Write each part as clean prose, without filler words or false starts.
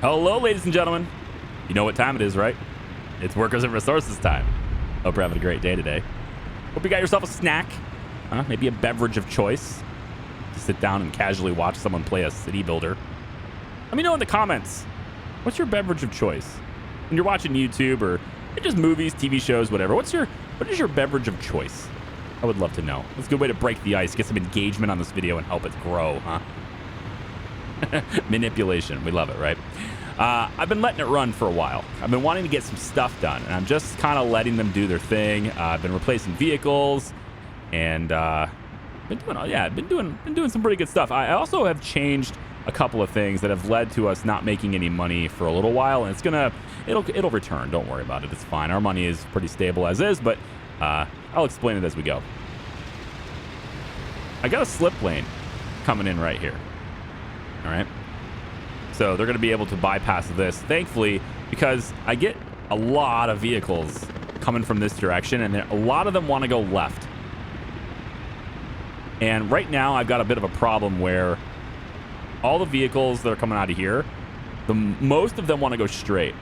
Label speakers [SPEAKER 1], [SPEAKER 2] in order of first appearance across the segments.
[SPEAKER 1] Hello, ladies and gentlemen. You know what time it is, right? It's Workers and Resources time. Hope you're having a great day today. Hope you got yourself a snack, maybe a beverage of choice to sit down and casually watch someone play a city builder. Let me know in the comments, what's your beverage of choice? When you're watching YouTube or just movies, TV shows, whatever, what is your beverage of choice? I would love to know. It's a good way to break the ice, get some engagement on this video and help it grow, huh? Manipulation. We love it, right? I've been letting it run for a while. I've been wanting to get some stuff done, and I'm just kind of letting them do their thing. I've been replacing vehicles, and been doing some pretty good stuff. I also have changed a couple of things that have led to us not making any money for a little while, and it'll return. Don't worry about it. It's fine. Our money is pretty stable as is, but I'll explain it as we go. I got a slip lane coming in right here. All right. So they're going to be able to bypass this, thankfully, because I get a lot of vehicles coming from this direction, and a lot of them want to go left. And right now, I've got a bit of a problem where all the vehicles that are coming out of here, most of them want to go straight.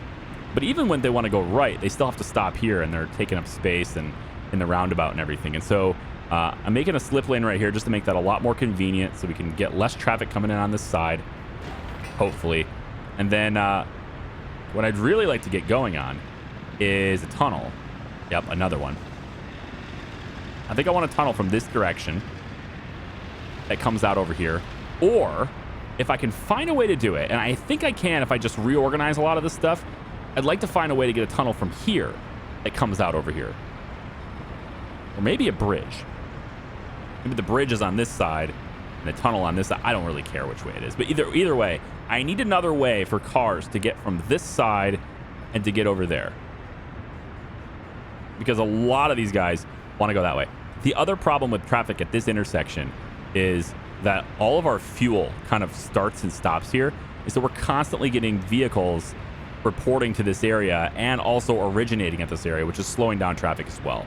[SPEAKER 1] But even when they want to go right, they still have to stop here, and they're taking up space and in the roundabout and everything. And so I'm making a slip lane right here just to make that a lot more convenient so we can get less traffic coming in on this side. Hopefully. And then what I'd really like to get going on is a tunnel. Yep, another one. I think I want a tunnel from this direction that comes out over here. Or if I can find a way to do it, and I think I can if I just reorganize a lot of this stuff, I'd like to find a way to get a tunnel from here that comes out over here. Or maybe a bridge. Maybe the bridge is on this side and the tunnel on this side. I don't really care which way it is, but either way, I need another way for cars to get from this side and to get over there, because a lot of these guys want to go that way. The other problem with traffic at this intersection is that all of our fuel kind of starts and stops here, and so we're constantly getting vehicles reporting to this area and also originating at this area, which is slowing down traffic as well.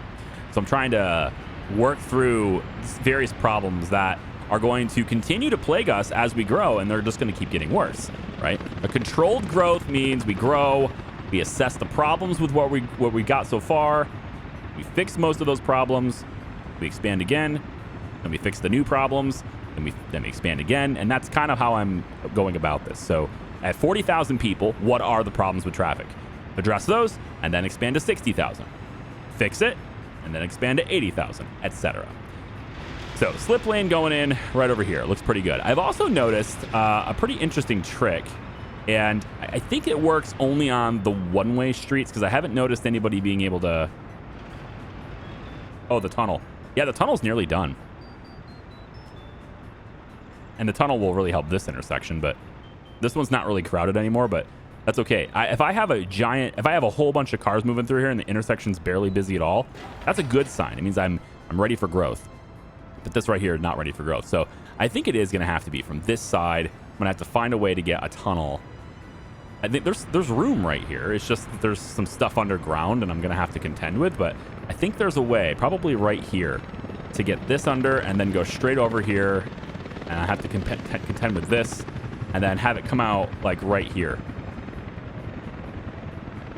[SPEAKER 1] So I'm trying to work through various problems that are going to continue to plague us as we grow, and they're just going to keep getting worse, right? A controlled growth means we grow, we assess the problems with what we got so far, we fix most of those problems, we expand again, and we fix the new problems, and then we expand again, and that's kind of how I'm going about this. So at 40,000 people, what are the problems with traffic? Address those, and then expand to 60,000. Fix it, and then expand to 80,000, etc. So slip lane going in right over here. Looks pretty good. I've also noticed a pretty interesting trick, and I think it works only on the one-way streets, because I haven't noticed anybody being able to... Oh, the tunnel. Yeah, the tunnel's nearly done. And the tunnel will really help this intersection, but this one's not really crowded anymore, but that's okay. If I have a whole bunch of cars moving through here and the intersection's barely busy at all, that's a good sign. It means I'm ready for growth. But this right here is not ready for growth. So I think it is going to have to be from this side. I'm going to have to find a way to get a tunnel. I think there's room right here. It's just that there's some stuff underground and I'm going to have to contend with. But I think there's a way, probably right here, to get this under and then go straight over here. And I have to contend with this and then have it come out like right here,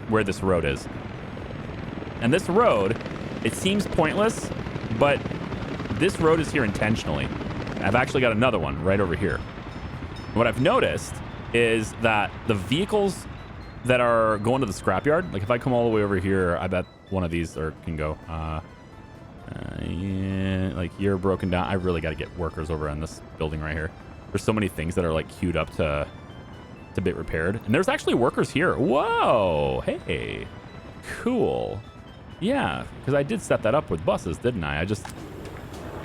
[SPEAKER 1] where this road is. And this road, it seems pointless, but this road is here intentionally. I've actually got another one right over here. What I've noticed is that the vehicles that are going to the scrapyard, like if I come all the way over here, I bet one of these can go. Yeah, like you're broken down. I really got to get workers over on this building right here. There's so many things that are like queued up to be repaired. And there's actually workers here. Whoa, hey, cool. Yeah, because I did set that up with buses, didn't I? I just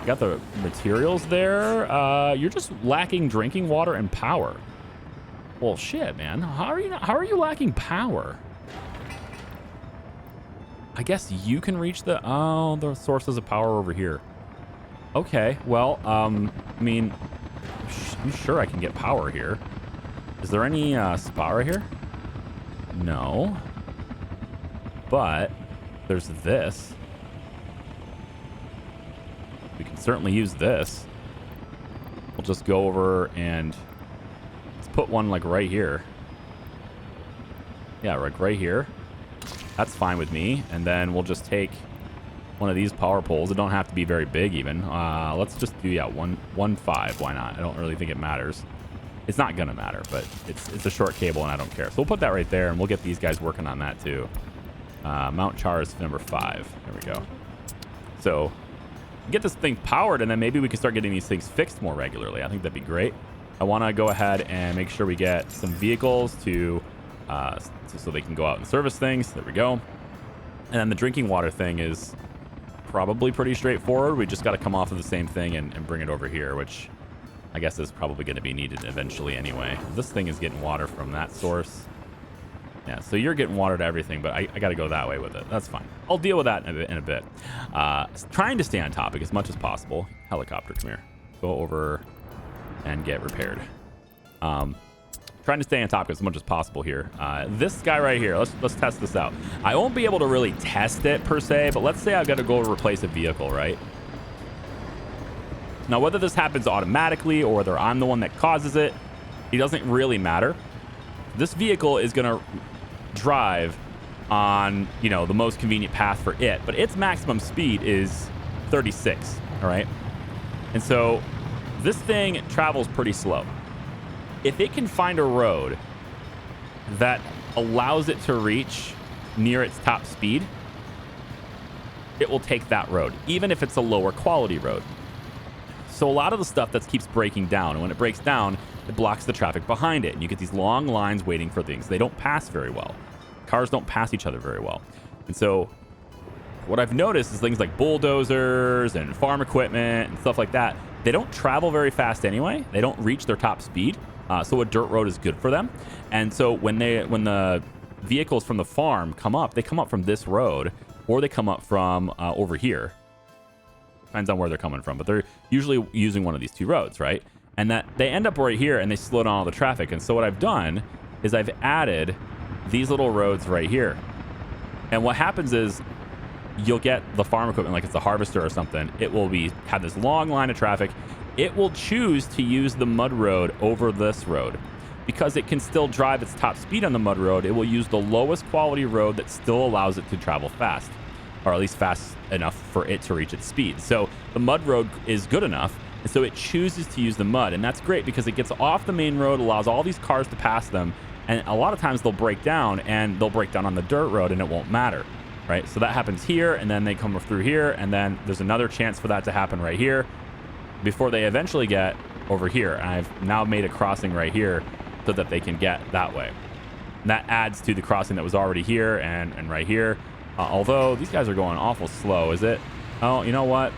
[SPEAKER 1] got the materials there. You're just lacking drinking water and power. Well, shit, man. How are you lacking power? I guess you can reach the sources of power over here. Okay, well, I mean, I'm sure I can get power here. Is there any spa right here? No. But there's this. We can certainly use this. We'll just go over and let's put one like right here. Yeah, like right here. That's fine with me. And then we'll just take one of these power poles. It don't have to be very big even. Let's just do, yeah, 1.5. Why not? I don't really think it matters. It's not gonna matter, but it's a short cable and I don't care. So we'll put that right there and we'll get these guys working on that too. Mount Char is number 5. There we go. So get this thing powered and then maybe we can start getting these things fixed more regularly. I think that'd be great. I want to go ahead and make sure we get some vehicles to so they can go out and service things. There we go. And then the drinking water thing is probably pretty straightforward. We just got to come off of the same thing and bring it over here, which I guess is probably going to be needed eventually anyway. This thing is getting water from that source. Yeah, so you're getting water to everything, but I got to go that way with it. That's fine. I'll deal with that in a bit. Trying to stay on topic as much as possible. Helicopter, come here. Go over and get repaired. Trying to stay on topic as much as possible here. This guy right here, let's test this out. I won't be able to really test it per se, but let's say I've got to go replace a vehicle, right? Now, whether this happens automatically or whether I'm the one that causes it, it doesn't really matter. This vehicle is going to drive on, you know, the most convenient path for it, but its maximum speed is 36, all right? And so this thing travels pretty slow. If it can find a road that allows it to reach near its top speed, it will take that road, even if it's a lower quality road. So a lot of the stuff that keeps breaking down, and when it breaks down, it blocks the traffic behind it, and you get these long lines waiting for things. They don't pass very well. Cars don't pass each other very well. And so what I've noticed is things like bulldozers and farm equipment and stuff like that, they don't travel very fast anyway. They don't reach their top speed. So a dirt road is good for them. And so when the vehicles from the farm come up, they come up from this road or they come up from over here. Depends on where they're coming from, but they're usually using one of these two roads, right? And that they end up right here and they slow down all the traffic. And so what I've done is I've added these little roads right here. And what happens is you'll get the farm equipment, like it's a harvester or something. It will have this long line of traffic. It will choose to use the mud road over this road. Because it can still drive its top speed on the mud road, it will use the lowest quality road that still allows it to travel fast, or at least fast enough for it to reach its speed. So the mud road is good enough, and so it chooses to use the mud. And that's great because it gets off the main road, allows all these cars to pass them, and a lot of times they'll break down, and they'll break down on the dirt road, and it won't matter, right? So that happens here, and then they come through here, and then there's another chance for that to happen right here before they eventually get over here. And I've now made a crossing right here so that they can get that way. And that adds to the crossing that was already here and right here. Although these guys are going awful slow, is it? Oh, you know what?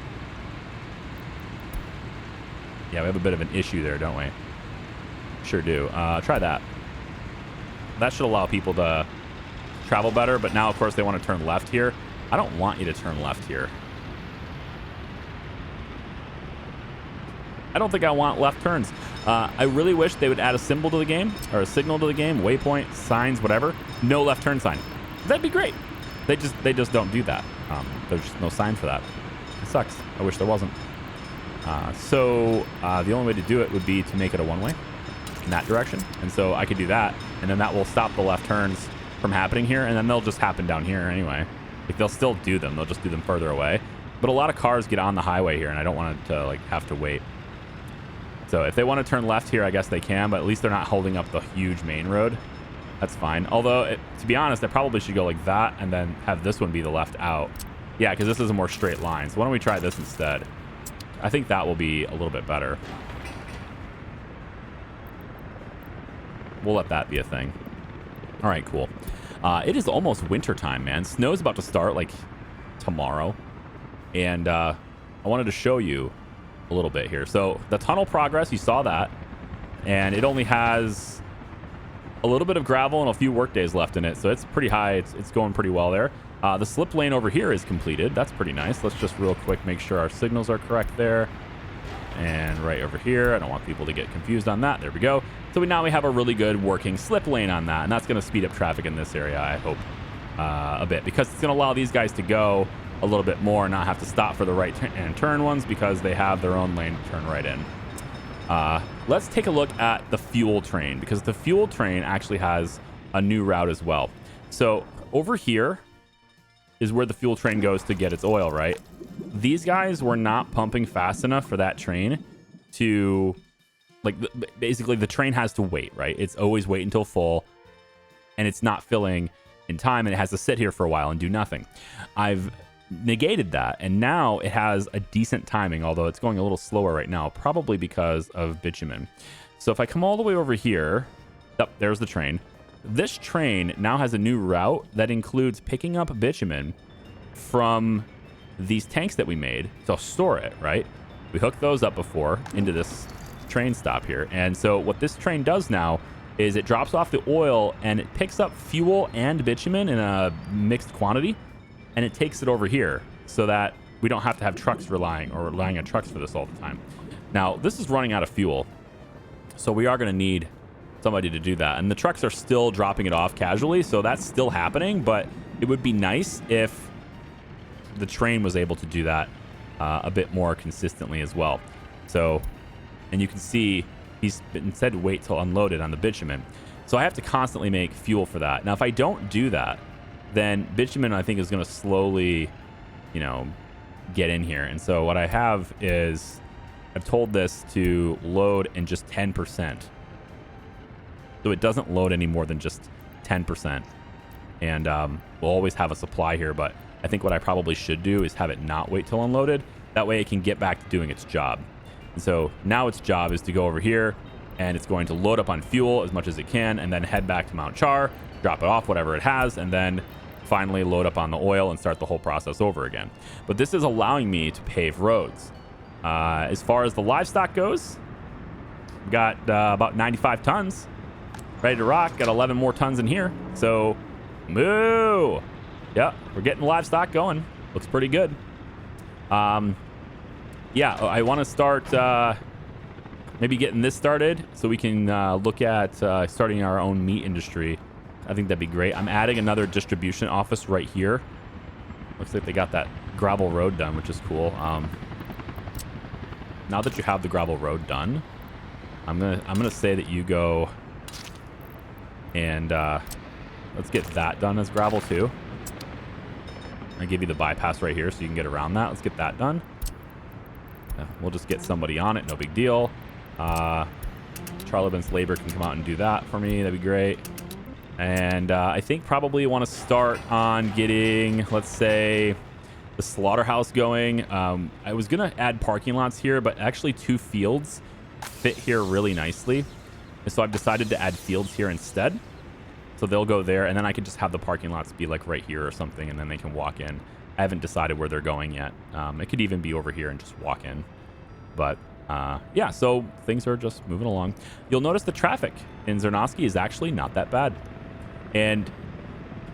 [SPEAKER 1] Yeah, we have a bit of an issue there, don't we? Sure do. Try that. That should allow people to travel better, but now, of course, they want to turn left here. I don't want you to turn left here. I don't think I want left turns. I really wish they would add a symbol to the game, or a signal to the game, waypoint, signs, whatever. No left turn sign. That'd be great. They just don't do that. There's just no sign for that. It sucks. I wish there wasn't. So the only way to do it would be to make it a one-way in that direction. And so I could do that, and then that will stop the left turns from happening here, and then they'll just happen down here anyway. Like, they'll still do them. They'll just do them further away. But a lot of cars get on the highway here, and I don't want it to, like, have to wait. So if they want to turn left here, I guess they can, but at least they're not holding up the huge main road. That's fine. Although, to be honest, I probably should go like that and then have this one be the left out. Yeah, because this is a more straight line. So why don't we try this instead? I think that will be a little bit better. We'll let that be a thing. All right, cool. It is almost winter time, man. Snow's about to start like tomorrow. And I wanted to show you a little bit here. So the tunnel progress, you saw that. And it only has a little bit of gravel and a few work days left in it. So it's pretty high. It's going pretty well there. The slip lane over here is completed. That's pretty nice. Let's just real quick make sure our signals are correct there. And right over here, I don't want people to get confused on that. There we go. So now we have a really good working slip lane on that. And that's going to speed up traffic in this area, I hope, a bit. Because it's going to allow these guys to go a little bit more and not have to stop for the right and turn ones because they have their own lane to turn right in. Let's take a look at the fuel train, because the fuel train actually has a new route as well. So over here is where the fuel train goes to get its oil, right? These guys were not pumping fast enough for that train to, like, basically the train has to wait, right? It's always wait until full, and it's not filling in time, and it has to sit here for a while and do nothing. I've negated that, and now it has a decent timing, although it's going a little slower right now, probably because of bitumen. So if I come all the way over here, oh, there's the train. This train now has a new route that includes picking up bitumen from these tanks that we made to store it, right? We hooked those up before into this train stop here. And so what this train does now is it drops off the oil and it picks up fuel and bitumen in a mixed quantity, and it takes it over here so that we don't have to have trucks relying on trucks for this all the time. Now, this is running out of fuel, so we are going to need somebody to do that. And the trucks are still dropping it off casually, so that's still happening, but it would be nice if the train was able to do that a bit more consistently as well. So, and you can see he's been said to wait till unloaded on the bitumen. So I have to constantly make fuel for that. Now, if I don't do that, then bitumen, I think, is going to slowly, you know, get in here. And so what I have is I've told this to load in just 10%. So it doesn't load any more than just 10%. And we'll always have a supply here, but I think what I probably should do is have it not wait till unloaded. That way it can get back to doing its job. And so now its job is to go over here, and it's going to load up on fuel as much as it can, and then head back to Mount Char, drop it off, whatever it has, and then finally load up on the oil and start the whole process over again. But this is allowing me to pave roads. As far as the livestock goes, got about 95 tons ready to rock. Got 11 more tons in here. So, moo! Yeah, we're getting livestock going. Looks pretty good. Yeah, I want to start maybe getting this started so we can look at starting our own meat industry. I think that'd be great. I'm adding another distribution office right here. Looks like they got that gravel road done, which is cool. Now that you have the gravel road done, I'm gonna say that you go and let's get that done as gravel too. I give you the bypass right here so you can get around that. Let's get that done. We'll just get somebody on it. No big deal. Charlevins Labor can come out and do that for me. That'd be great. And I think probably want to start on getting, let's say, the slaughterhouse going. I was going to add parking lots here, but actually 2 fields fit here really nicely. And so I've decided to add fields here instead. So they'll go there, and then I could just have the parking lots be like right here or something, and then they can walk in. I haven't decided where they're going yet. It could even be over here and just walk in. But yeah, so things are just moving along. You'll notice the traffic in Zernovsky is actually not that bad. And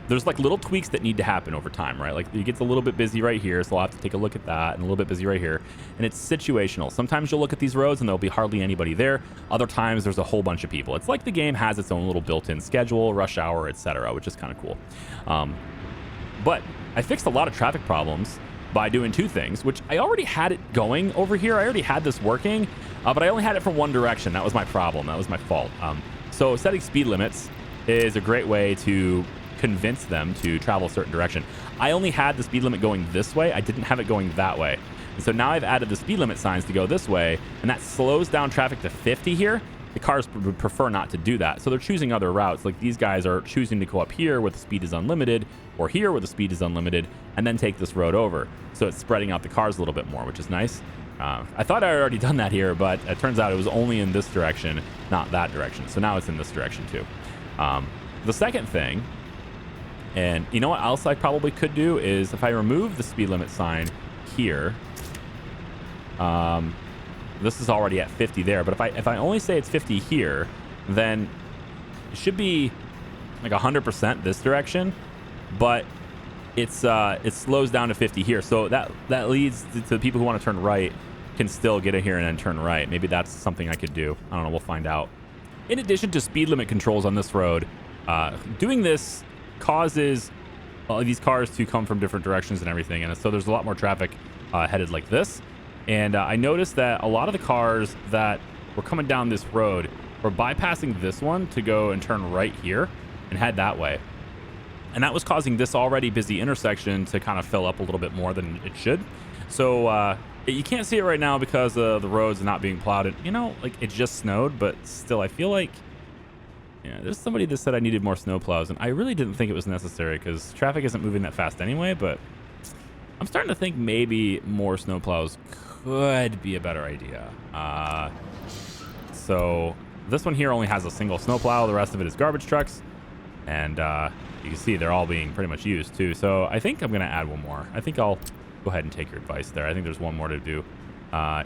[SPEAKER 1] there's like little tweaks that need to happen over time, right? Like it gets a little bit busy right here, so I'll have to take a look at that, and a little bit busy right here. And it's situational. Sometimes you'll look at these roads and there'll be hardly anybody there. Other times there's a whole bunch of people. It's like the game has its own little built-in schedule, rush hour, etc., which is kind of cool. But I fixed a lot of traffic problems by doing 2 things, which I already had it going over here. I already had this working, but I only had it from one direction. That was my problem. That was my fault. So setting speed limits is a great way to convince them to travel a certain direction. I only had the speed limit going this way. I didn't have it going that way. And so now I've added the speed limit signs to go this way, and that slows down traffic to 50 here. The cars would prefer not to do that. So they're choosing other routes. Like these guys are choosing to go up here where the speed is unlimited, or here where the speed is unlimited, and then take this road over. So it's spreading out the cars a little bit more, which is nice. I thought I had already done that here, but it turns out it was only in this direction, not that direction. So now it's in this direction too. The second thing, and you know what else I probably could do, is if I remove the speed limit sign here, this is already at 50 there, but if I only say it's 50 here, then it should be like 100% this direction, but it slows down to 50 here. So that leads to the people who want to turn right can still get in here and then turn right. Maybe that's something I could do. I don't know. We'll find out. In addition to speed limit controls on this road, doing this causes these cars to come from different directions and everything. And so there's a lot more traffic headed like this. And I noticed that a lot of the cars that were coming down this road were bypassing this one to go and turn right here. and head that way. And that was causing this already busy intersection to kind of fill up a little bit more than it should. So you can't see it right now because the roads are not being plowed. And, you know, like it just snowed, but still I feel like, yeah, there's somebody that said I needed more snow plows, and I really didn't think it was necessary because traffic isn't moving that fast anyway, but I'm starting to think maybe more snow plows could be a better idea. So this one here only has a single snow plow. The rest of it is garbage trucks. And you can see they're all being pretty much used too. So I think I'm going to add one more. I think I'll go ahead and take your advice there. I think there's one more to do.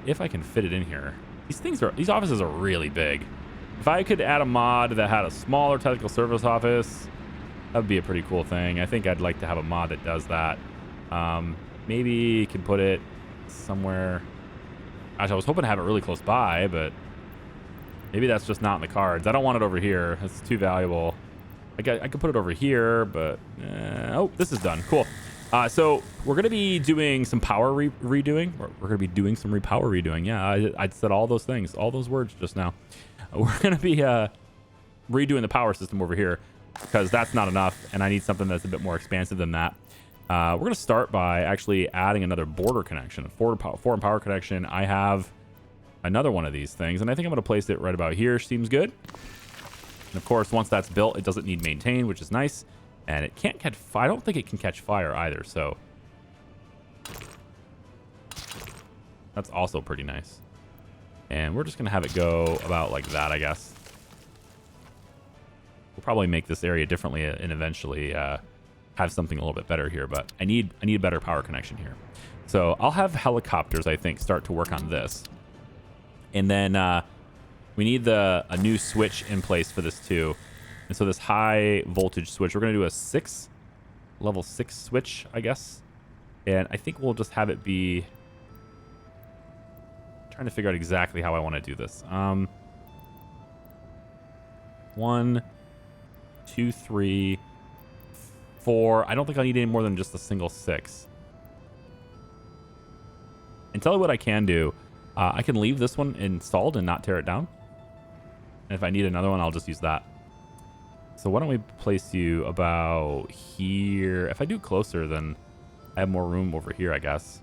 [SPEAKER 1] If I can fit it in here. These offices are really big. If I could add a mod that had a smaller technical service office, that would be a pretty cool thing. I think I'd like to have a mod that does that. Maybe you can put it somewhere. Gosh, I was hoping to have it really close by, but maybe that's just not in the cards. I don't want it over here. It's too valuable. I could put it over here, but oh, this is done. Cool. So we're going to be doing some power redoing. We're going to be doing some power redoing. Yeah, I said all those things, all those words just now. We're going to be redoing the power system over here because that's not enough, and I need something that's a bit more expansive than that. We're going to start by actually adding another border connection, a foreign power connection. I have another one of these things, and I think I'm going to place it right about here. Seems good. And of course, once that's built, it doesn't need maintain, which is nice. And it can't catch fire. I don't think it can catch fire either, so that's also pretty nice. And we're just going to have it go about like that, I guess. We'll probably make this area differently and eventually have something a little bit better here, but I need a better power connection here. So I'll have helicopters, I think, start to work on this. And then we need a new switch in place for this too. And so this high voltage switch, we're going to do a level 6 switch, I guess. And I think we'll just have it be, trying to figure out exactly how I want to do this. 1, 2, 3, 4. I don't think I need any more than just a single 6. And tell you what I can do. I can leave this one installed and not tear it down. And if I need another one, I'll just use that. So why don't we place you about here? If I do closer, then I have more room over here, I guess.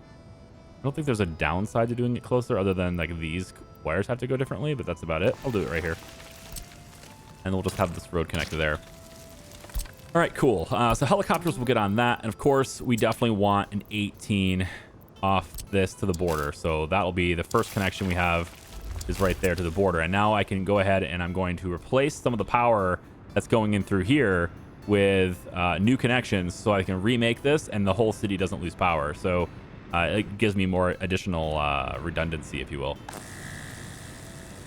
[SPEAKER 1] I don't think there's a downside to doing it closer other than like these wires have to go differently, but that's about it. I'll do it right here. And we'll just have this road connector there. All right, cool. So helicopters will get on that. And of course, we definitely want an 18 off this to the border. So that'll be the first connection we have is right there to the border. And now I can go ahead and I'm going to replace some of the power that's going in through here with new connections so I can remake this and the whole city doesn't lose power. So it gives me more additional redundancy, if you will.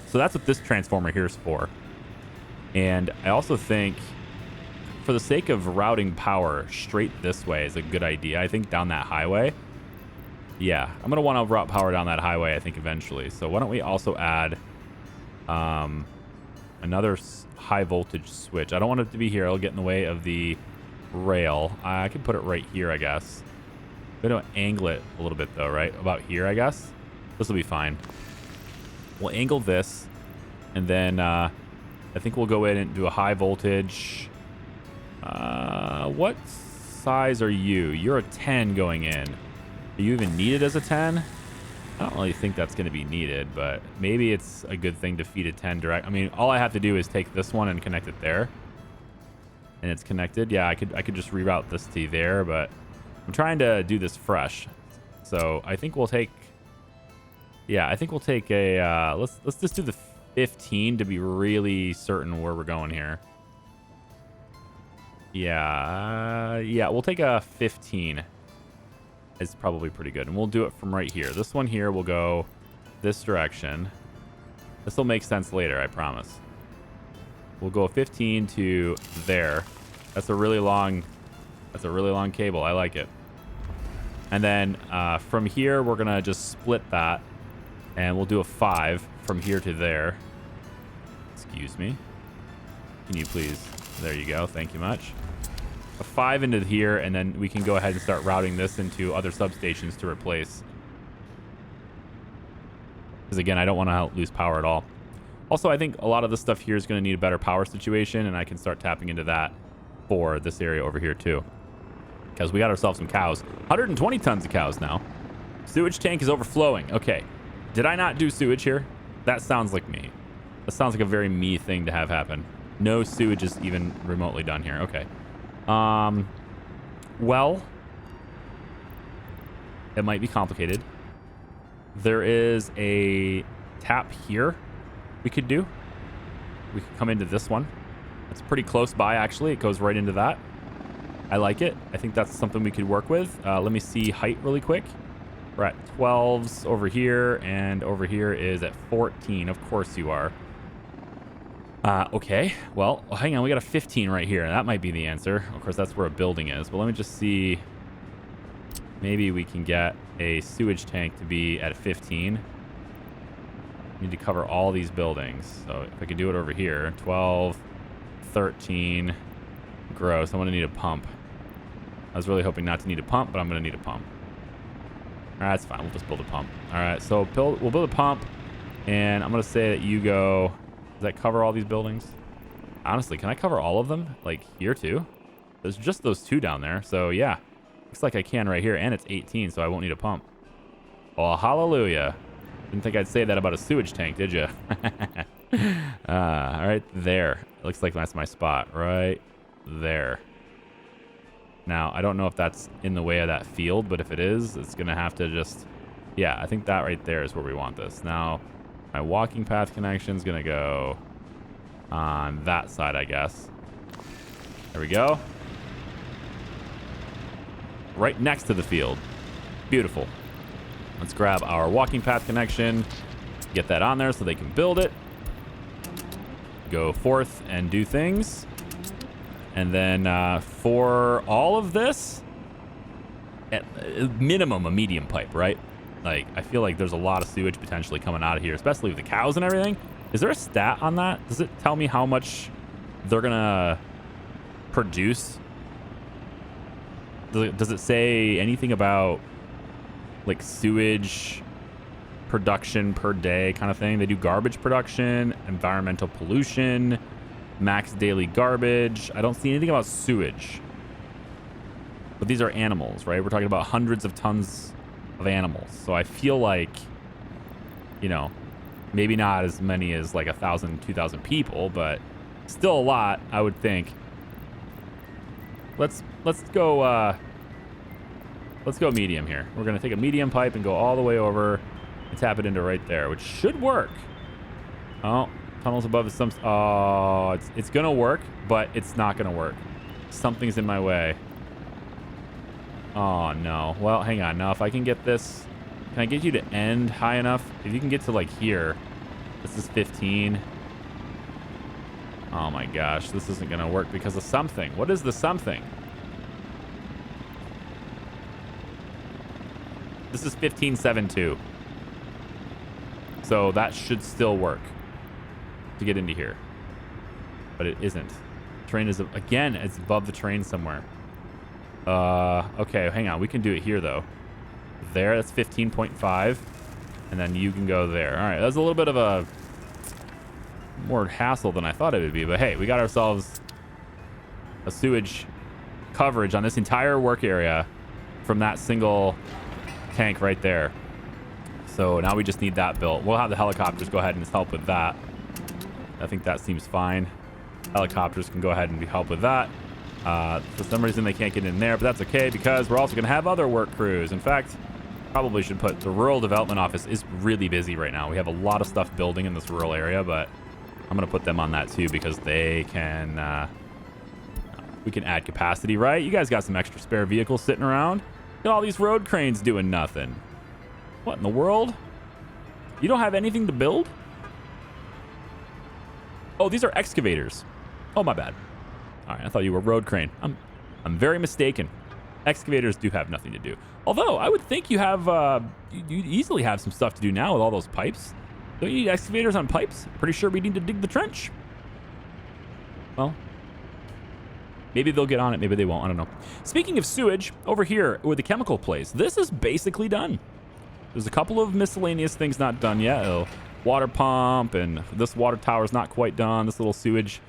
[SPEAKER 1] So that's what this transformer here is for. And I also think for the sake of routing power straight this way is a good idea. I think down that highway. Yeah, I'm going to want to route power down that highway, I think, eventually. So why don't we also add another high voltage switch. I don't want it to be here. It'll get in the way of the rail. I can put it right here, I guess. I'm going to angle it a little bit, though, right? About here, I guess. This will be fine. We'll angle this, and then I think we'll go in and do a high voltage. What size are you? You're a 10 going in. Are you even needed as a 10? I don't really think that's going to be needed, but maybe it's a good thing to feed a 10 direct. I mean, all I have to do is take this one and connect it there. And it's connected. Yeah, I could just reroute this to there, but I'm trying to do this fresh. So I think we'll take, yeah, I think we'll take a, let's just do the 15 to be really certain where we're going here. Yeah, we'll take a 15. It's probably pretty good. And we'll do it from right here. This one here will go this direction. This will make sense later, I promise. We'll go 15 to there. That's a really long cable. I like it. And then from here, we're going to just split that. And we'll do a 5 from here to there. Excuse me. Can you please? There you go. Thank you much. A 5 into here, and then we can go ahead and start routing this into other substations to replace. Because again, I don't want to lose power at all. Also, I think a lot of the stuff here is going to need a better power situation, and I can start tapping into that for this area over here too. Because we got ourselves some cows. 120 tons of cows now. Sewage tank is overflowing. Okay. Did I not do sewage here? That sounds like me. That sounds like a very me thing to have happen. No sewage is even remotely done here. Okay. Well, it might be complicated. There is a tap here we could do. We could come into this one. It's pretty close by, actually. It goes right into that. I like it. I think that's something we could work with. Let me see height really quick. We're at 12s over here, and over here is at 14. Of course you are. Okay. Well, hang on. We got a 15 right here. That might be the answer. Of course, that's where a building is. But let me just see. Maybe we can get a sewage tank to be at 15. Need to cover all these buildings. So if I could do it over here, 12, 13. Gross. I'm going to need a pump. I was really hoping not to need a pump, but I'm going to need a pump. All right, that's fine. We'll just build a pump. All right, so we'll build a pump, and I'm going to say that you go. Does that cover all these buildings? Honestly, can I cover all of them? Like here too? There's just those two down there. So yeah, looks like I can right here, and it's 18, so I won't need a pump. Well, hallelujah. Didn't think I'd say that about a sewage tank, did you? All right, there. Looks like that's my spot right there. Now, I don't know if that's in the way of that field, but if it is, it's going to have to just... Yeah, I think that right there is where we want this. Now, my walking path connection is going to go on that side, I guess. There we go. Right next to the field. Beautiful. Let's grab our walking path connection, get that on there so they can build it. Go forth and do things. And then for all of this, at minimum a medium pipe, right? Like, I feel like there's a lot of sewage potentially coming out of here, especially with the cows and everything. Is there a stat on that? Does it tell me how much they're going to produce? Does it say anything about, like, sewage production per day kind of thing? They do garbage production, environmental pollution, max daily garbage. I don't see anything about sewage. But these are animals, right? We're talking about hundreds of tons of animals. So I feel like, you know, maybe not as many as like 1,000, 2,000 people, but still a lot, I would think. Let's go medium here. We're gonna take a medium pipe and go all the way over and tap it into right there, which should work. Oh, tunnels above is some... Oh, it's gonna work, but it's not gonna work. Something's in my way. Oh, no. Well, hang on. Now, if I can get this... Can I get you to end high enough? If you can get to, like, here. This is 15. Oh, my gosh. This isn't gonna work because of something. What is the something? This is 15.72. So that should still work to get into here. But it isn't. Train is... Again, it's above the train somewhere. Okay, hang on. We can do it here, though. There, that's 15.5. And then you can go there. All right, that's a little bit of a more hassle than I thought it would be. But hey, we got ourselves a sewage coverage on this entire work area from that single tank right there. So now we just need that built. We'll have the helicopters go ahead and help with that. I think that seems fine. Helicopters can go ahead and help with that. For some reason they can't get in there, but that's okay because we're also going to have other work crews. In fact, probably should put the rural development office is really busy right now. We have a lot of stuff building in this rural area, but I'm going to put them on that too because they can, we can add capacity, right? You guys got some extra spare vehicles sitting around. Look at all these road cranes doing nothing. What in the world? You don't have anything to build? Oh, these are excavators. Oh, my bad. All right, I thought you were road crane. I'm very mistaken. Excavators do have nothing to do. Although, I would think you have, you easily have some stuff to do now with all those pipes. Don't you need excavators on pipes? Pretty sure we need to dig the trench. Well, maybe they'll get on it. Maybe they won't. I don't know. Speaking of sewage, over here with the chemical place, this is basically done. There's a couple of miscellaneous things not done yet. water pump, and this water tower is not quite done. This little sewage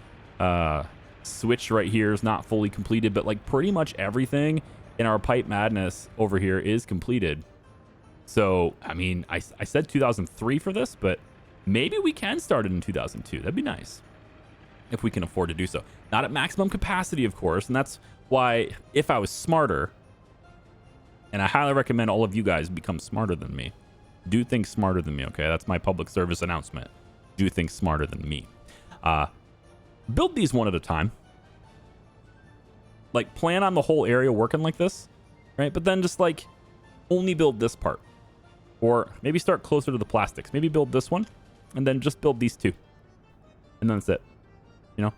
[SPEAKER 1] switch right here is not fully completed, but like pretty much everything in our pipe madness over here is completed. So, I mean, I said 2003 for this, but maybe we can start it in 2002. That'd be nice if we can afford to do so. Not at maximum capacity, of course, and that's why if I was smarter, and I highly recommend all of you guys become smarter than me. Do things smarter than me, okay? That's my public service announcement. Do things smarter than me. Build these one at a time. Like, plan on the whole area working like this, right? But then just, like, only build this part. Or maybe start closer to the plastics. Maybe build this one, and then just build these two. And then that's it. You know?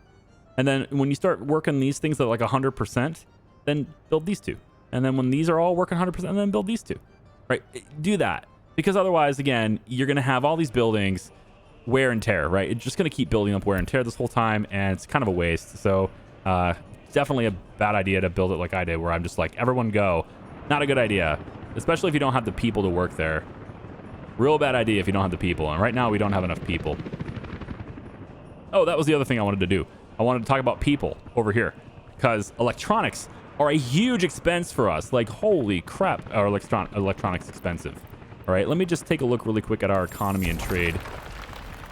[SPEAKER 1] And then when you start working these things at, like, 100%, then build these two. And then when these are all working 100%, then build these two. Right? Do that. Because otherwise, again, you're going to have all these buildings wear and tear, right? It's just going to keep building up wear and tear this whole time, and it's kind of a waste. So definitely a bad idea to build it like I did, where I'm just like, everyone go. Not a good idea, especially if you don't have the people to work there. Real bad idea if you don't have the people, and right now we don't have enough people. Oh, that was the other thing I wanted to do. I wanted to talk about people over here, because electronics are a huge expense for us. Like, holy crap, our electronics expensive. All right, let me just take a look really quick at our economy and trade.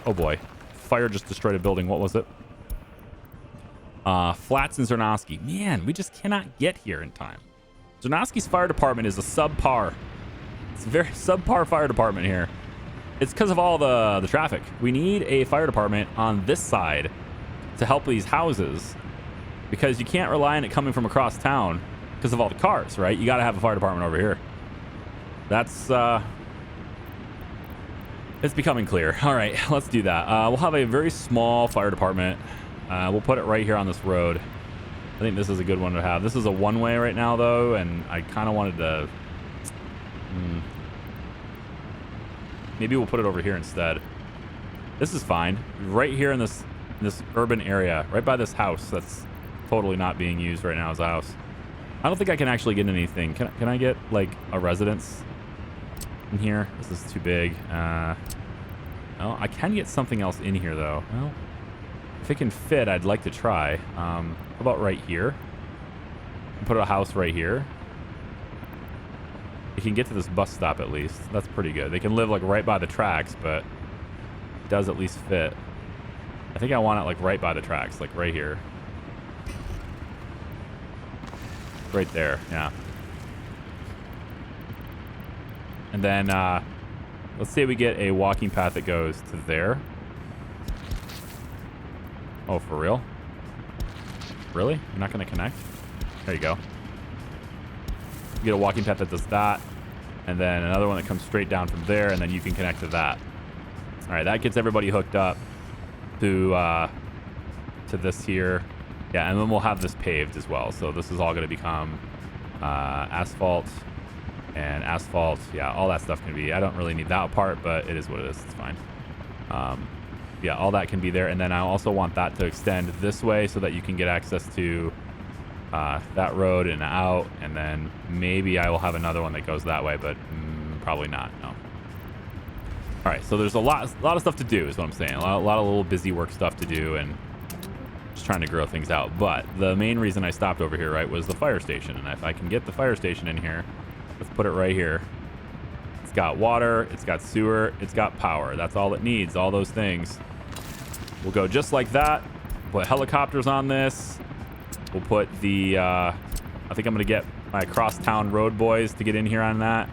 [SPEAKER 1] Oh boy, fire just destroyed a building. What was it? Flats and Zernovsky. Man, we just cannot get here in time. Zernovsky's fire department is a subpar. It's a very subpar fire department here. It's because of all the traffic. We need a fire department on this side to help these houses, because you can't rely on it coming from across town because of all the cars, right? You got to have a fire department over here. That's it's becoming clear. All right, let's do that. We'll have a very small fire department. We'll put it right here on this road. I think this is a good one to have. This is a one-way right now, though, and I kind of wanted to... Maybe we'll put it over here instead. This is fine. Right here in this urban area, right by this house that's totally not being used right now as a house. I don't think I can actually get anything. Can I get, like, a residence in here? This is too big. Oh, I can get something else in here, though. Well, if it can fit, I'd like to try. How about right here? Put a house right here. You can get to this bus stop at least. That's pretty good. They can live, like, right by the tracks, but it does at least fit. I think I want it, like, right by the tracks, like right here. Right there, yeah. And then, let's say we get a walking path that goes to there. Oh, for real? Really? You're not going to connect? There you go. You get a walking path that does that, and then another one that comes straight down from there, and then you can connect to that. All right, that gets everybody hooked up to this here. Yeah, and then we'll have this paved as well. So this is all going to become asphalt and asphalt. Yeah, all that stuff can be. I don't really need that part, but it is what it is. It's fine. Yeah, all that can be there. And then I also want that to extend this way so that you can get access to that road and out. And then maybe I will have another one that goes that way, but probably not. No. All right, so there's a lot of stuff to do is what I'm saying. A lot of little busy work stuff to do, and just trying to grow things out. But the main reason I stopped over here, right, was the fire station. And if I can get the fire station in here, let's put it right here. It's got water, it's got sewer, it's got power. That's all it needs, all those things. We'll go just like that. Put helicopters on this. We'll put the, I think I'm going to get my crosstown road boys to get in here on that.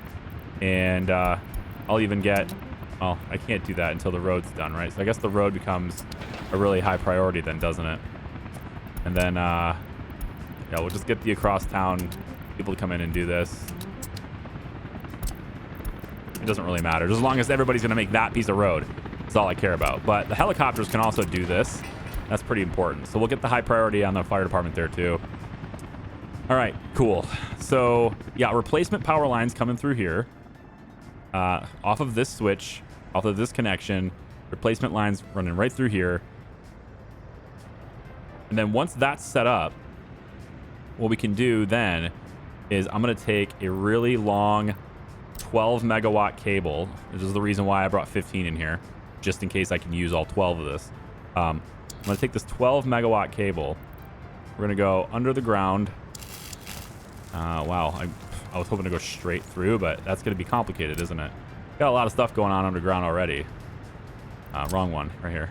[SPEAKER 1] And I'll even get, well, I can't do that until the road's done, right? So I guess the road becomes a really high priority then, doesn't it? And then, yeah, we'll just get the across town people to come in and do this. It doesn't really matter. Just as long as everybody's going to make that piece of road. That's all I care about. But the helicopters can also do this. That's pretty important. So we'll get the high priority on the fire department there too. All right, cool. So, yeah, replacement power lines coming through here. Off of this switch, off of this connection. Replacement lines running right through here. And then once that's set up, what we can do then is I'm going to take a really long 12 megawatt cable. This is the reason why I brought 15 in here. just in case I can use all 12 of this. I'm going to take this 12 megawatt cable. We're going to go under the ground. Wow, I was hoping to go straight through, but that's going to be complicated, isn't it? Got a lot of stuff going on underground already. Wrong one, right here.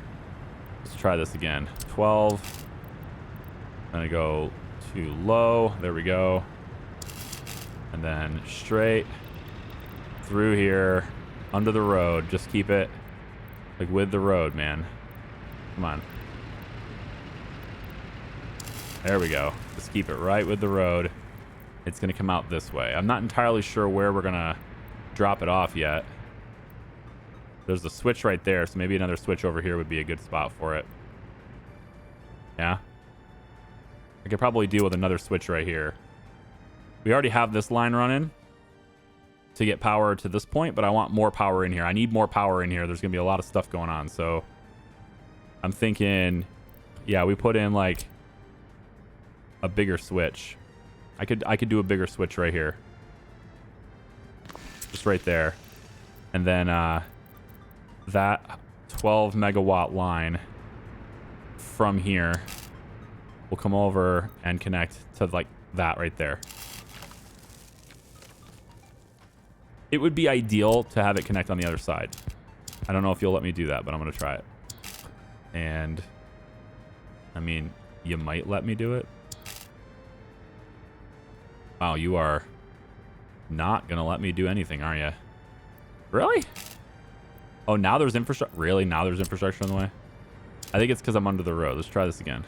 [SPEAKER 1] Let's try this again. 12. I'm going to go too low. There we go. And then straight through here, under the road. Just keep it like with the road, man. Come on. There we go. Just keep it right with the road. It's going to come out this way. I'm not entirely sure where we're going to drop it off yet. There's a switch right there, so maybe another switch over here would be a good spot for it. Yeah. I could probably deal with another switch right here. We already have this line running to get power to this point, but I want more power in here. I need more power in here. There's going to be a lot of stuff going on, so I'm thinking, yeah, we put in like a bigger switch. I could do a bigger switch right here. Just right there. And then that 12 megawatt line from here will come over and connect to like that right there. It would be ideal to have it connect on the other side. I don't know if you'll let me do that, but I'm going to try it. And I mean, you might let me do it. Wow, you are not going to let me do anything, are you? Really? Oh, now there's infrastructure. Really? Now there's infrastructure in the way? I think it's because I'm under the road. Let's try this again.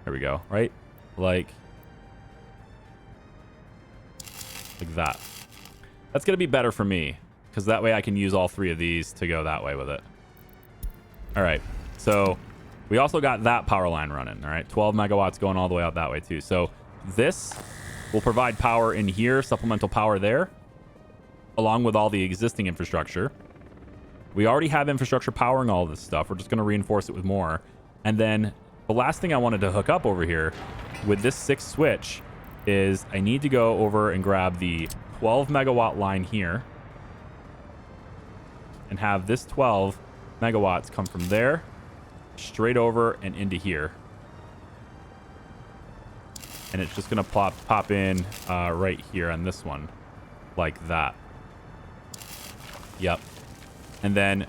[SPEAKER 1] There we go. Right? Like that. That's going to be better for me because that way I can use all three of these to go that way with it. All right. So we also got that power line running. All right. 12 megawatts going all the way out that way too. So this will provide power in here, supplemental power there, along with all the existing infrastructure. We already have infrastructure powering all of this stuff. We're just going to reinforce it with more. And then the last thing I wanted to hook up over here with this 6 switch is I need to go over and grab the 12 megawatt line here and have this 12 megawatts come from there straight over and into here. And it's just going to pop in right here on this one like that. Yep. And then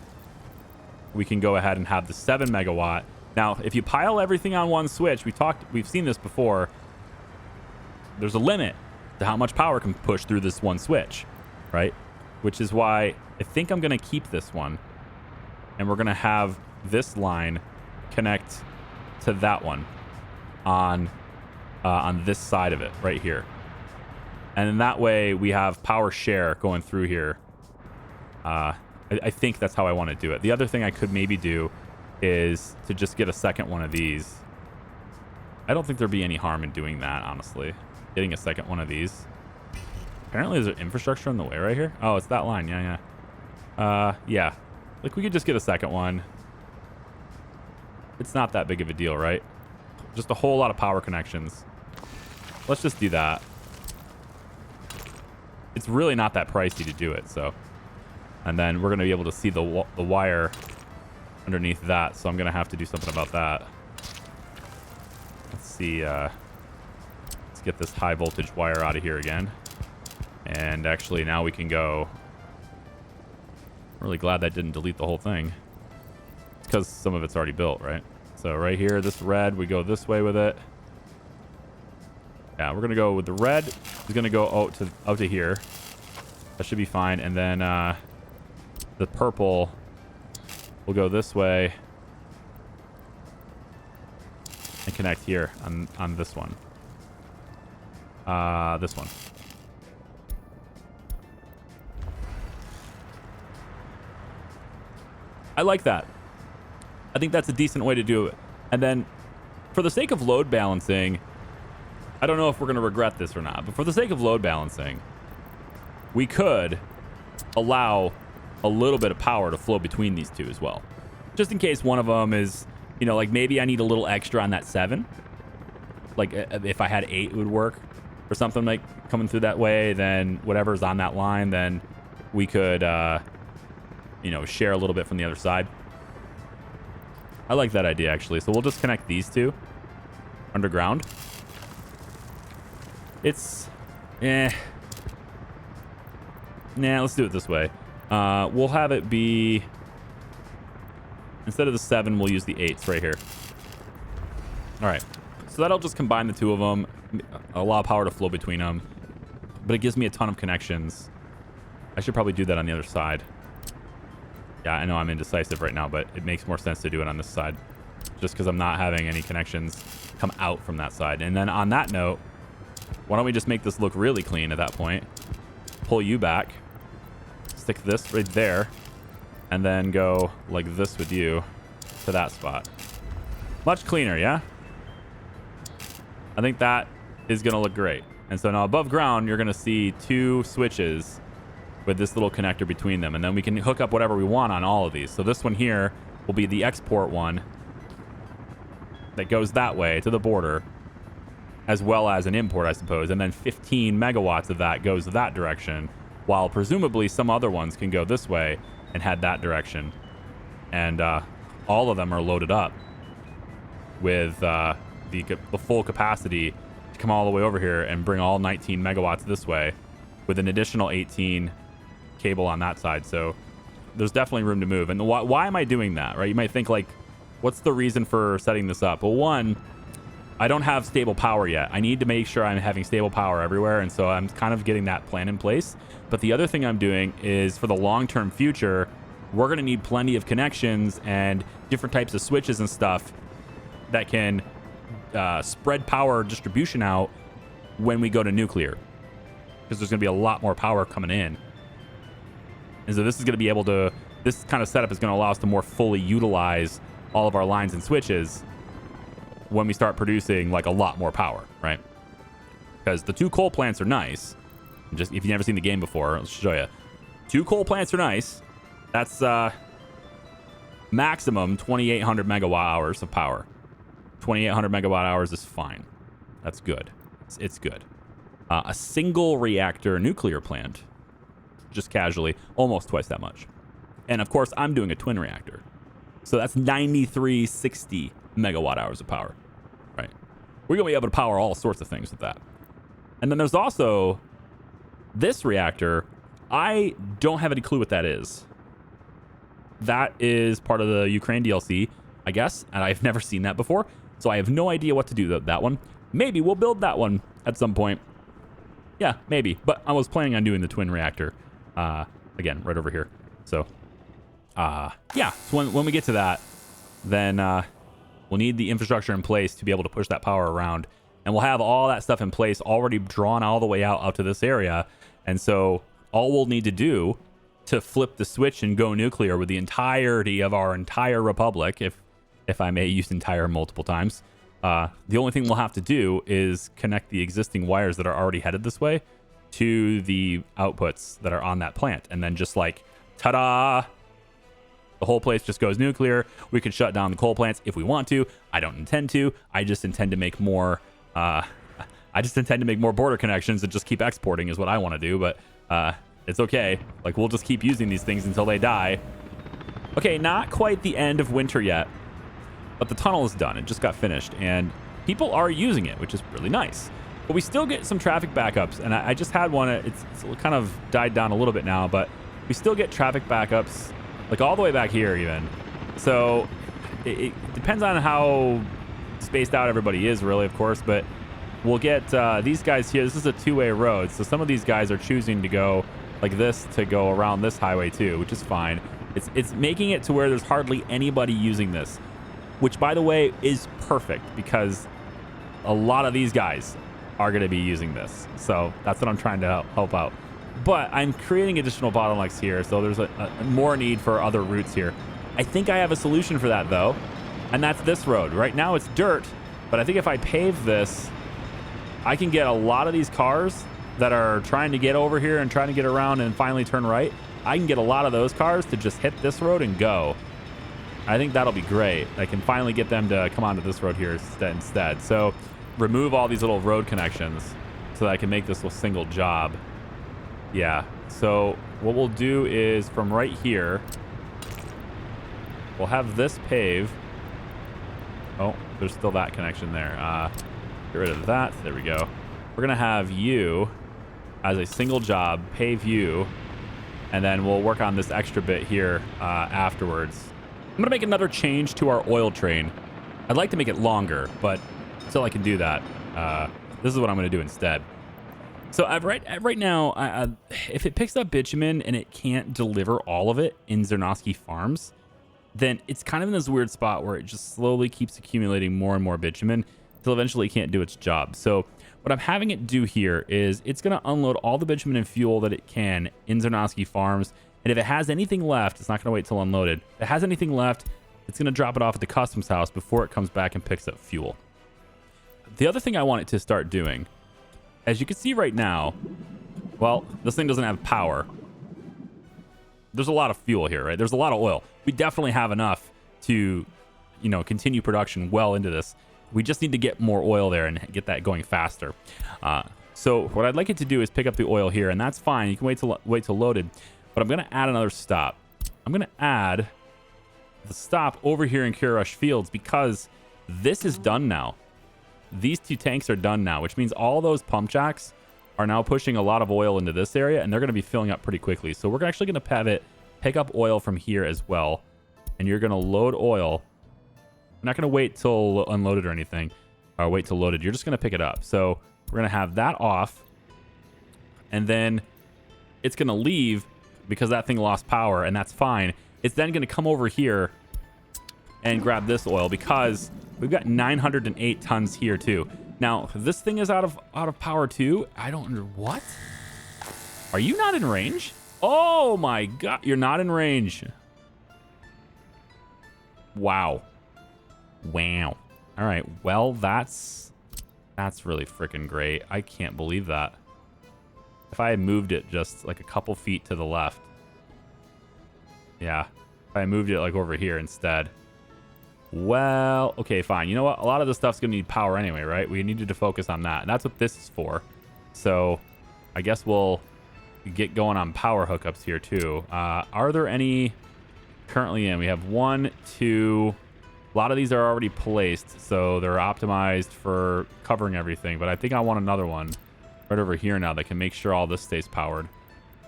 [SPEAKER 1] we can go ahead and have the 7 megawatt. Now, if you pile everything on one switch, we've seen this before. There's a limit to how much power can push through this one switch, right? Which is why I think I'm going to keep this one. And we're going to have this line connect to that one on this side of it right here. And in that way, we have power share going through here. I think that's how I want to do it. The other thing I could maybe do is to just get a second one of these. I don't think there'd be any harm in doing that, honestly. Getting a second one of these. Apparently, there's infrastructure in the way right here. Oh, it's that line. Yeah. Yeah. Like, we could just get a second one. It's not that big of a deal, right? Just a whole lot of power connections. Let's just do that. It's really not that pricey to do it, so. And then we're going to be able to see the wire underneath that, so I'm going to have to do something about that. Let's see. Let's get this high voltage wire out of here again. And actually, now we can go. I'm really glad that didn't delete the whole thing. It's because some of it's already built, right? So right here, this red, we go this way with it. Yeah, we're going to go with the red. It's going to go out to here. That should be fine. And then the purple will go this way and connect here on this one. This one. I like that. I think that's a decent way to do it. And then for the sake of load balancing, I don't know if we're going to regret this or not, but for the sake of load balancing, we could allow a little bit of power to flow between these two as well. Just in case one of them is, you know, like maybe I need a little extra on that 7. Like if I had 8, it would work or something like coming through that way. Then whatever's on that line, then we could you know, share a little bit from the other side. I like that idea, actually. So we'll just connect these two underground. It's, nah, let's do it this way. We'll have it be, instead of the 7, we'll use the 8s right here. All right. So that'll just combine the two of them, allow power to flow between them, but it gives me a ton of connections. I should probably do that on the other side. Yeah, I know I'm indecisive right now, but it makes more sense to do it on this side just because I'm not having any connections come out from that side. And then on that note, why don't we just make this look really clean at that point? Pull you back, stick this right there, and then go like this with you to that spot. Much cleaner, yeah? I think that is going to look great. And so now above ground, you're going to see 2 switches with this little connector between them. And then we can hook up whatever we want on all of these. So this one here will be the export one that goes that way to the border, as well as an import, I suppose. And then 15 megawatts of that goes that direction, while presumably some other ones can go this way and head that direction. And all of them are loaded up with the full capacity to come all the way over here and bring all 19 megawatts this way with an additional 18 cable on that side. So there's definitely room to move. And why am I doing that, right? You might think, like, what's the reason for setting this up? Well, one, I don't have stable power yet. I need to make sure I'm having stable power everywhere, and so I'm kind of getting that plan in place. But the other thing I'm doing is, for the long-term future, we're going to need plenty of connections and different types of switches and stuff that can spread power distribution out when we go to nuclear, because there's going to be a lot more power coming in. And so this is going to be able to, this kind of setup is going to allow us to more fully utilize all of our lines and switches when we start producing like a lot more power, right? Because the 2 coal plants are nice. Just, if you've never seen the game before, I'll show you. 2 coal plants are nice. That's maximum 2,800 megawatt hours of power. 2,800 megawatt hours is fine. That's good. It's good. A single reactor nuclear plant, just casually, almost twice that much. And of course, I'm doing a twin reactor. So that's 9,360 megawatt hours of power, right? We're going to be able to power all sorts of things with that. And then there's also this reactor. I don't have any clue what that is. That is part of the Ukraine DLC, I guess, and I've never seen that before. So I have no idea what to do with that one. Maybe we'll build that one at some point. Yeah, maybe. But I was planning on doing the twin reactor, again, right over here. So, yeah. So when we get to that, then we'll need the infrastructure in place to be able to push that power around. And we'll have all that stuff in place already drawn all the way out to this area. And so all we'll need to do to flip the switch and go nuclear with the entirety of our entire republic, if I may use entire multiple times, the only thing we'll have to do is connect the existing wires that are already headed this way to the outputs that are on that plant. And then just like, ta-da, the whole place just goes nuclear. We can shut down the coal plants if we want to. I don't intend to. I just intend to make more border connections and just keep exporting is what I want to do. But it's okay. Like, we'll just keep using these things until they die. Okay, not quite the end of winter yet, but the tunnel is done. It just got finished, and people are using it, which is really nice. But we still get some traffic backups, and I just had one. It's kind of died down a little bit now, but we still get traffic backups, like all the way back here even. So it depends on how spaced out everybody is, really, of course, but we'll get these guys here. This is a 2-way road, so some of these guys are choosing to go like this to go around this highway too, which is fine. It's making it to where there's hardly anybody using this, which, by the way, is perfect because a lot of these guys are going to be using this. So that's what I'm trying to help out. But I'm creating additional bottlenecks here, so there's a more need for other routes here. I think I have a solution for that, though, and that's this road. Right now it's dirt, but I think if I pave this, I can get a lot of these cars that are trying to get over here and trying to get around and finally turn right. I can get a lot of those cars to just hit this road and go. I think that'll be great. I can finally get them to come onto this road here instead. So remove all these little road connections so that I can make this a single job. Yeah. So what we'll do is from right here, we'll have this pave. Oh, there's still that connection there. Get rid of that. There we go. We're going to have you as a single job, pave you, and then we'll work on this extra bit here afterwards. I'm going to make another change to our oil train. I'd like to make it longer, but until I can do that, this is what I'm going to do instead. So right now, if it picks up bitumen and it can't deliver all of it in Zernovsky Farms, then it's kind of in this weird spot where it just slowly keeps accumulating more and more bitumen until eventually it can't do its job. So what I'm having it do here is it's going to unload all the bitumen and fuel that it can in Zernovsky Farms. And if it has anything left, it's not going to wait till unloaded. If it has anything left, it's going to drop it off at the customs house before it comes back and picks up fuel. The other thing I want it to start doing, as you can see right now, well, this thing doesn't have power. There's a lot of fuel here, right? There's a lot of oil. We definitely have enough to, continue production well into this. We just need to get more oil there and get that going faster. So what I'd like it to do is pick up the oil here, and that's fine. You can wait till loaded, but I'm going to add another stop. I'm going to add the stop over here in Kirarush Fields because this is done now. These two tanks are done now, which means all those pump jacks are now pushing a lot of oil into this area, and they're going to be filling up pretty quickly. So we're actually going to have it pick up oil from here as well, and you're going to load oil. I'm not going to wait till unloaded or anything, or wait till loaded. You're just going to pick it up. So we're going to have that off, and then it's going to leave because that thing lost power, and that's fine. It's then going to come over here and grab this oil because we've got 908 tons here too. Now, this thing is out of power too. I don't know what. Are you not in range? Oh my God, you're not in range. Wow. Wow. All right. Well, that's really freaking great. I can't believe that. If I had moved it just like a couple feet to the left. Yeah. If I moved it like over here instead. Well, okay, fine. You know what? A lot of this stuff's going to need power anyway, right? We needed to focus on that. And that's what this is for. So I guess we'll get going on power hookups here too. Are there any currently in? We have 1, 2. A lot of these are already placed, so they're optimized for covering everything. But I think I want another one right over here now that can make sure all this stays powered.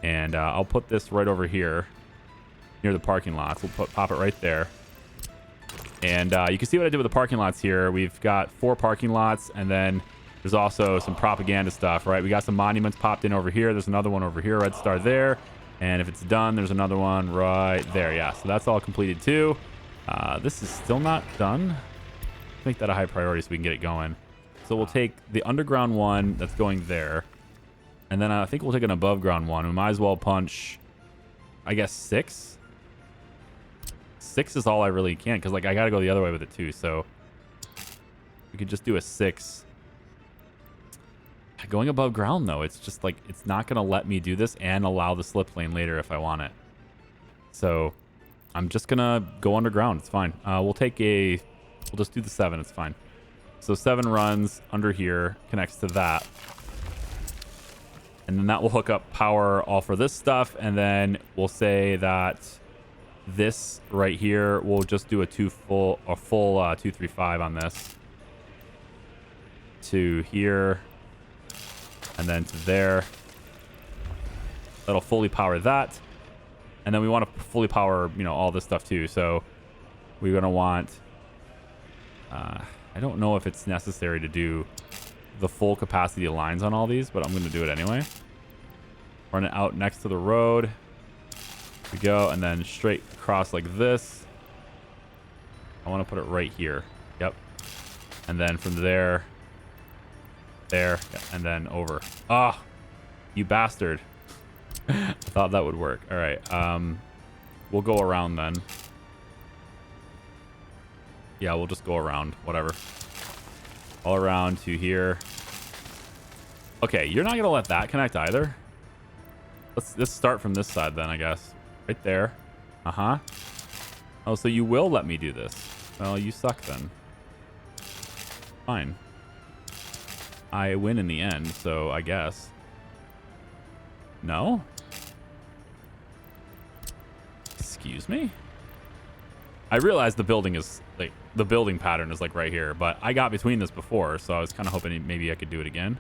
[SPEAKER 1] And I'll put this right over here near the parking lots. We'll pop it right there. And you can see what I did with the parking lots here. We've got 4 parking lots, and then there's also some propaganda stuff, right? We got some monuments popped in over here. There's another one over here, Red Star there. And if it's done, there's another one right there. Yeah, so that's all completed too. This is still not done. Let's make that a high priority so we can get it going. So we'll take the underground one that's going there. And then I think we'll take an above ground one. We might as well punch, I guess, 6. 6 is all I really can, because like I gotta go the other way with it too. So we could just do a 6. Going above ground though, it's just like it's not gonna let me do this and allow the slip lane later if I want it. So I'm just gonna go underground. It's fine. We'll just do the 7. It's fine. So 7 runs under here, connects to that, and then that will hook up power all for this stuff. And then we'll say that this right here, we'll just do a full 235 on this to here, and then to there. That'll fully power that, and then we want to fully power, all this stuff too. So we're gonna want. I don't know if it's necessary to do the full capacity of lines on all these, but I'm gonna do it anyway. Run it out next to the road. We go, and then straight across like this. I want to put it right here. Yep. And then from there, and then over. Ah, you bastard. I thought that would work. All right. We'll go around then. Yeah, we'll just go around. Whatever. All around to here. Okay, you're not going to let that connect either. Let's start from this side then, I guess. Right there. Uh-huh. Oh, so you will let me do this. Well, you suck then. Fine. I win in the end, so I guess. No? Excuse me? I realize the building is like the building pattern is like right here, but I got between this before, so I was kind of hoping maybe I could do it again.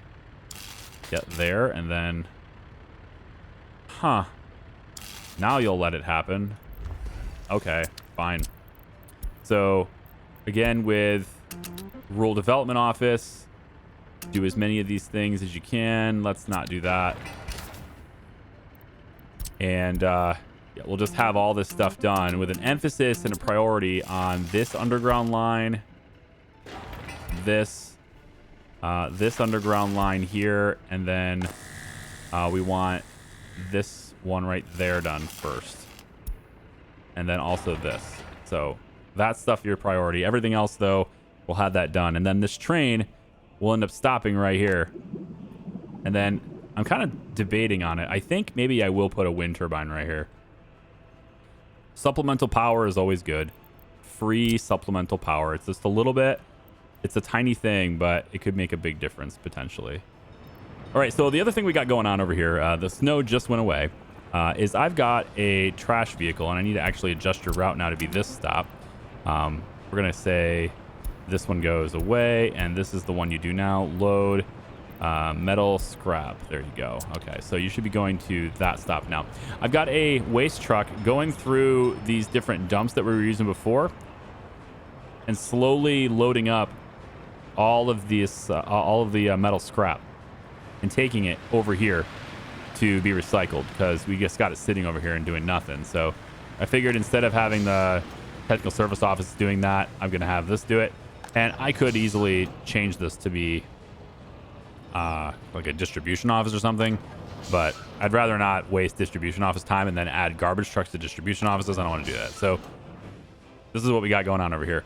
[SPEAKER 1] Get there, and then, huh? Now you'll let it happen. Okay, fine. So, again, with rural development office, do as many of these things as you can. Let's not do that. And yeah, we'll just have all this stuff done with an emphasis and a priority on this underground line, this underground line here, and then we want this one right there done first. And then also this. So that's stuff your priority. Everything else, though, we'll have that done. And then this train will end up stopping right here. And then I'm kind of debating on it. I think maybe I will put a wind turbine right here. Supplemental power is always good. Free supplemental power. It's just a little bit. It's a tiny thing, but it could make a big difference potentially. All right, so the other thing we got going on over here, the snow just went away, is I've got a trash vehicle, and I need to actually adjust your route now to be this stop. We're going to say this one goes away, and this is the one you do now. Load metal scrap. There you go. Okay, so you should be going to that stop now. I've got a waste truck going through these different dumps that we were using before and slowly loading up all of this, all of the metal scrap and taking it over here to be recycled because we just got it sitting over here and doing nothing. So I figured instead of having the technical service office doing that, I'm going to have this do it. And I could easily change this to be like a distribution office or something, but I'd rather not waste distribution office time and then add garbage trucks to distribution offices. I don't want to do that. So this is what we got going on over here.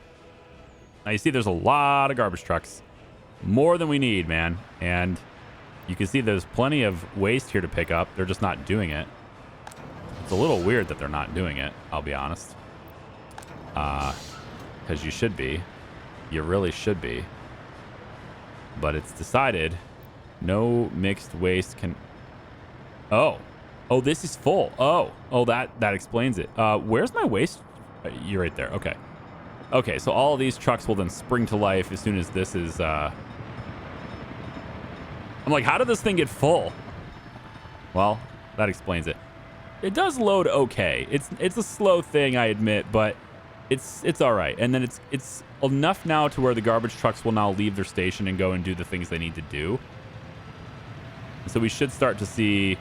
[SPEAKER 1] Now you see there's a lot of garbage trucks, more than we need, man. And you can see there's plenty of waste here to pick up. They're just not doing it. It's a little weird that they're not doing it, I'll be honest. Because you should be. You really should be. But it's decided no mixed waste can... Oh, this is full. Oh, that explains it. Where's my waste? You're right there. Okay, so all of these trucks will then spring to life as soon as this is... I'm like, how did this thing get full? Well, that explains it. It does load okay. It's a slow thing, I admit, but it's all right. And then it's enough now to where the garbage trucks will now leave their station and go and do the things they need to do. So we should start to see,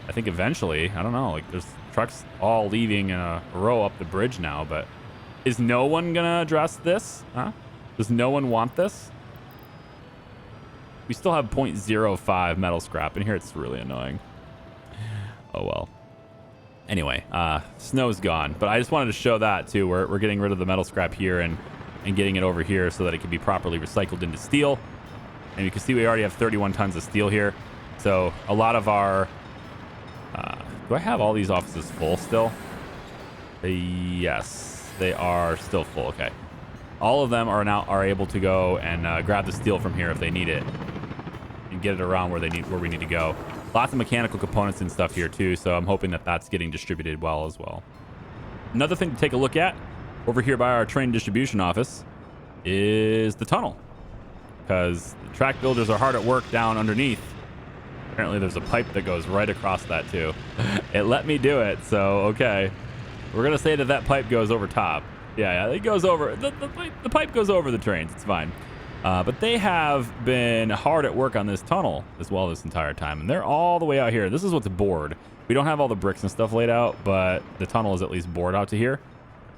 [SPEAKER 1] I think eventually, I don't know, like there's trucks all leaving in a row up the bridge now, but is no one gonna address this? Huh? Does no one want this? We still have 0.05 metal scrap in here. It's really annoying. Oh well. Anyway, snow's gone, but I just wanted to show that too. We're getting rid of the metal scrap here and getting it over here so that it can be properly recycled into steel. And you can see we already have 31 tons of steel here. So a lot of our... do I have all these offices full still? Yes, they are still full. Okay. All of them are able to go and grab the steel from here if they need it and get it around where we need to go. Lots of mechanical components and stuff here too, so I'm hoping that that's getting distributed well as well. Another thing to take a look at over here by our train distribution office is the tunnel, because the track builders are hard at work down underneath. Apparently there's a pipe that goes right across that too. It let me do it, so okay. We're gonna say that pipe goes over top. Yeah, it goes over, the pipe goes over the trains, it's fine. But they have been hard at work on this tunnel as well this entire time. And they're all the way out here. This is what's bored. We don't have all the bricks and stuff laid out, but the tunnel is at least bored out to here,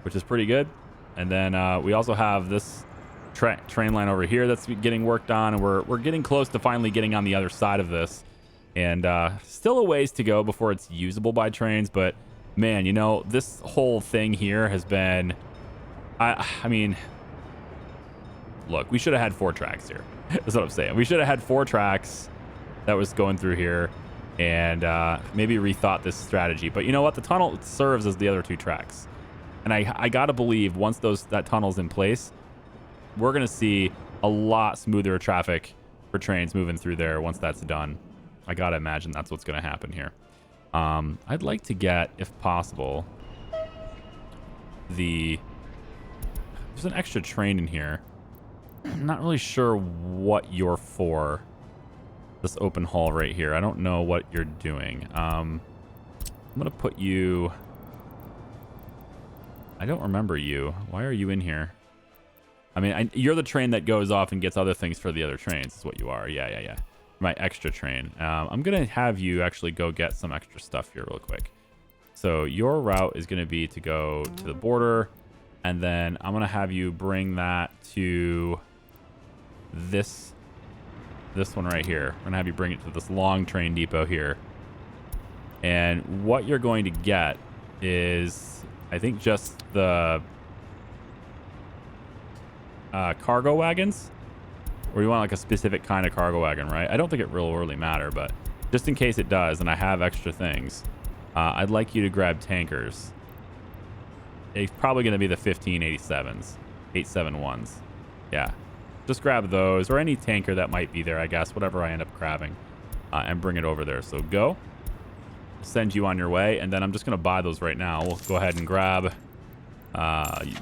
[SPEAKER 1] which is pretty good. And then we also have this train line over here that's getting worked on. And we're getting close to finally getting on the other side of this. And still a ways to go before it's usable by trains. But man, you know, this whole thing here has been... I mean... Look, we should have had 4 tracks here. That's what I'm saying. We should have had 4 tracks that was going through here and maybe rethought this strategy. But you know what? The tunnel serves as the other 2 tracks. And I got to believe once that tunnel's in place, we're going to see a lot smoother traffic for trains moving through there once that's done. I got to imagine that's what's going to happen here. I'd like to get, if possible, the There's an extra train in here. I'm not really sure what you're for. This open hall right here. I don't know what you're doing. I'm gonna put you. I don't remember you. Why are you in here? I mean, you're the train that goes off and gets other things for the other trains. Is what you are. Yeah. My extra train. I'm gonna have you actually go get some extra stuff here real quick. So your route is gonna be to go to the border, and then I'm gonna have you bring that to this one right here. I'm gonna have you bring it to this long train depot here. And what you're going to get is, I think, just the cargo wagons, or you want like a specific kind of cargo wagon, right? I don't think it will really matter, but just in case it does, and I have extra things, I'd like you to grab tankers. It's probably going to be the 1587s, 871s. Yeah. Just grab those, or any tanker that might be there, I guess, whatever I end up grabbing, and bring it over there. So go. Send you on your way, and then I'm just going to buy those right now. We'll go ahead and grab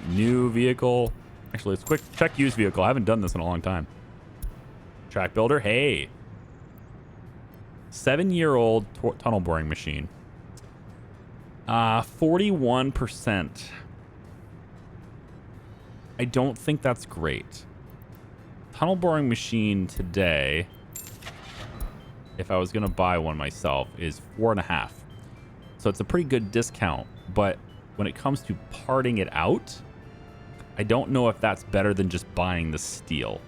[SPEAKER 1] new vehicle. Actually, let's quick check used vehicle. I haven't done this in a long time. Track builder. Hey. 7-year-old tunnel boring machine. 41%. I don't think that's great. Tunnel boring machine today, if I was going to buy one myself, is 4.5. So it's a pretty good discount. But when it comes to parting it out, I don't know if that's better than just buying the steel.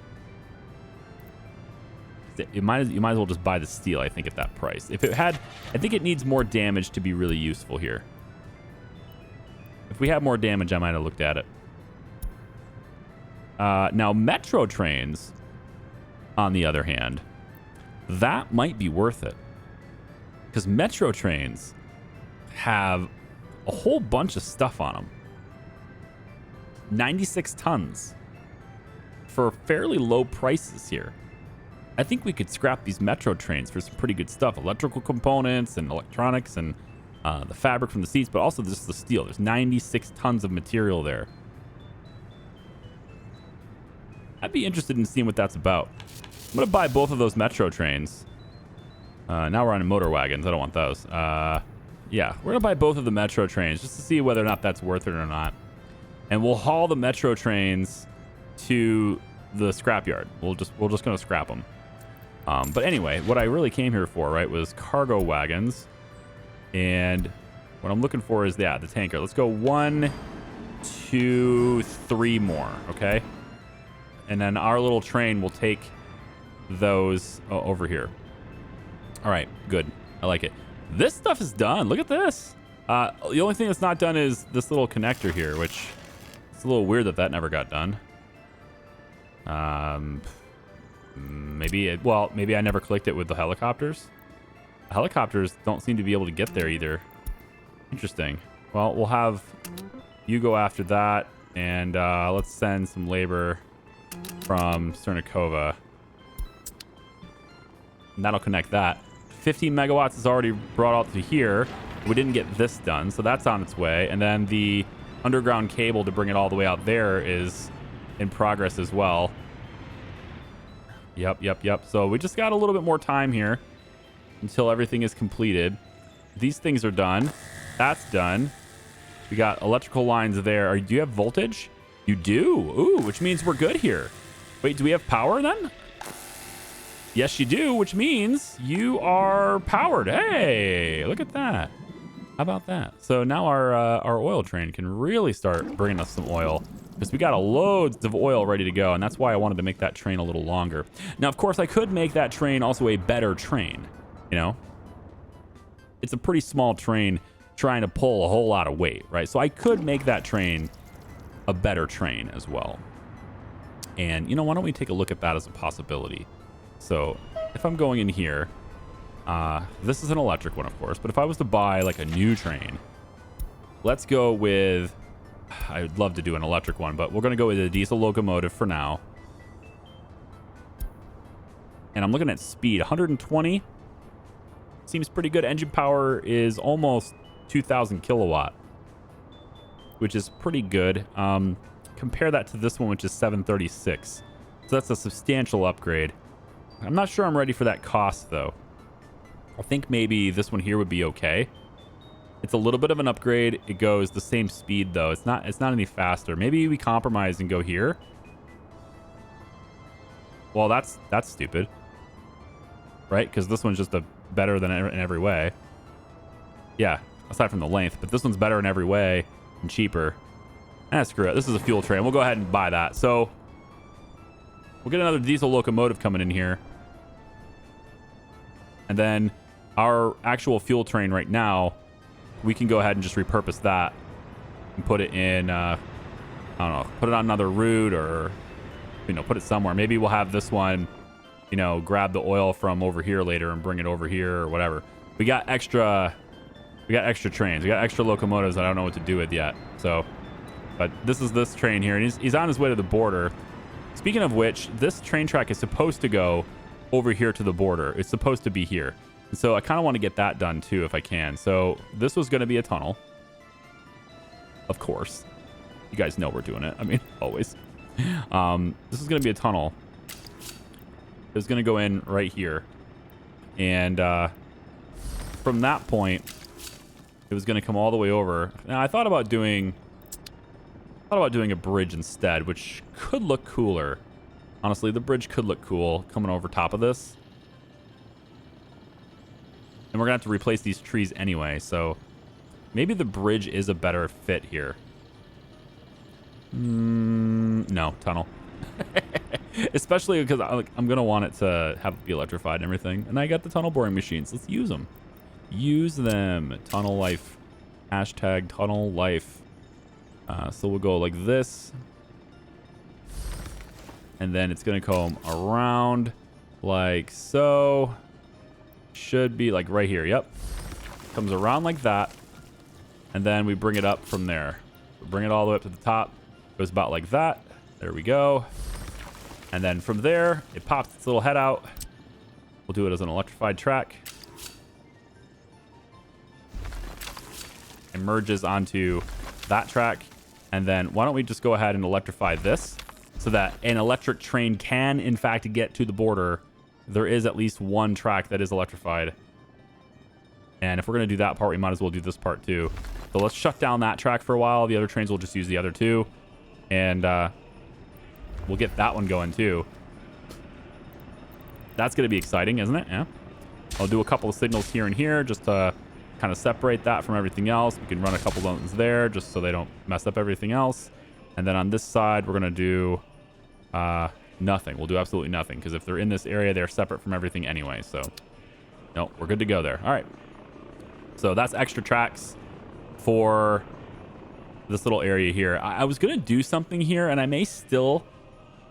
[SPEAKER 1] You might as well just buy the steel, I think, at that price. If it had, I think it needs more damage to be really useful here. If we had more damage, I might have looked at it. Now, metro trains, on the other hand, that might be worth it. Because metro trains have a whole bunch of stuff on them. 96 tons for fairly low prices here. I think we could scrap these metro trains for some pretty good stuff. Electrical components and electronics and the fabric from the seats, but also just the steel. There's 96 tons of material there. I'd be interested in seeing what that's about. I'm going to buy both of those metro trains. Now we're on motor wagons. I don't want those. Yeah, we're going to buy both of the metro trains just to see whether or not that's worth it or not. And we'll haul the metro trains to the scrapyard. We're just going to scrap them. But anyway, what I really came here for, right, was cargo wagons. And what I'm looking for is, yeah, the tanker. Let's go 1, 2, 3 more, okay? And then our little train will take those over here. All right, good. I like it. This stuff is done. Look at this. The only thing that's not done is this little connector here, which it's a little weird that never got done. Maybe I never clicked it with the helicopters. The helicopters don't seem to be able to get there either. Interesting. Well, we'll have you go after that, and let's send some labor from Cernikova. And that'll connect that. 15 megawatts is already brought out to here. We didn't get this done, so that's on its way. And then the underground cable to bring it all the way out there is in progress as well. Yep. So we just got a little bit more time here until everything is completed. These things are done. That's done. We got electrical lines there. Do you have voltage? You do. Ooh, which means we're good here. Wait, do we have power then? Yes, you do, which means you are powered. Hey, look at that. How about that? So now our oil train can really start bringing us some oil, because we got loads of oil ready to go, and that's why I wanted to make that train a little longer. Now, of course, I could make that train also a better train, you know? It's a pretty small train trying to pull a whole lot of weight, right? So I could make that train a better train as well. And, you know, why don't we take a look at that as a possibility? So if I'm going in here, this is an electric one, of course, but if I was to buy like a new train, let's go with, I would love to do an electric one, but we're going to go with a diesel locomotive for now. And I'm looking at speed, 120. Seems pretty good. Engine power is almost 2,000 kilowatt, which is pretty good. compare that to this one, which is 736. So that's a substantial upgrade. I'm not sure I'm ready for that cost, though. I think maybe this one here would be okay. It's a little bit of an upgrade. It goes the same speed, though. It's not any faster. Maybe we compromise and go here. Well, that's stupid, right? Because this one's just better than in every way. Yeah, aside from the length, but this one's better in every way and cheaper. Screw it. This is a fuel train. We'll go ahead and buy that. So we'll get another diesel locomotive coming in here. And then our actual fuel train right now, we can go ahead and just repurpose that and put it in, I don't know, put it on another route or, put it somewhere. Maybe we'll have this one, grab the oil from over here later and bring it over here or whatever. We got extra trains. We got extra locomotives that I don't know what to do with yet. So, but this is this train here, and he's on his way to the border. Speaking of which, this train track is supposed to go over here to the border. It's supposed to be here. And so I kind of want to get that done too if I can. So this was going to be a tunnel. Of course. You guys know we're doing it. I mean, always. This is going to be a tunnel. It's going to go in right here. And from that point, it was going to come all the way over. Now, I thought about doing a bridge instead, which could look cooler. Honestly, the bridge could look cool coming over top of this. And we're going to have to replace these trees anyway, so maybe the bridge is a better fit here. No, tunnel. Especially because I'm going to want it to be electrified and everything. And I got the tunnel boring machines. Let's use them. Use them. Tunnel life. Hashtag tunnel life. So we'll go like this. And then it's going to come around like so. Should be like right here. Yep. Comes around like that. And then we bring it up from there. We bring it all the way up to the top. Goes about like that. There we go. And then from there, it pops its little head out. We'll do it as an electrified track. It merges onto that track. And then why don't we just go ahead and electrify this so that an electric train can, in fact, get to the border. There is at least one track that is electrified. And if we're going to do that part, we might as well do this part too. So let's shut down that track for a while. The other trains will just use the other two. And we'll get that one going too. That's going to be exciting, isn't it? Yeah. I'll do a couple of signals here and here just to kind of separate that from everything else. We can run a couple of ones there just so they don't mess up everything else. And then on this side, we're going to do nothing. We'll do absolutely nothing because if they're in this area, they're separate from everything anyway. So, no, we're good to go there. All right. So that's extra tracks for this little area here. I was going to do something here, and I may still,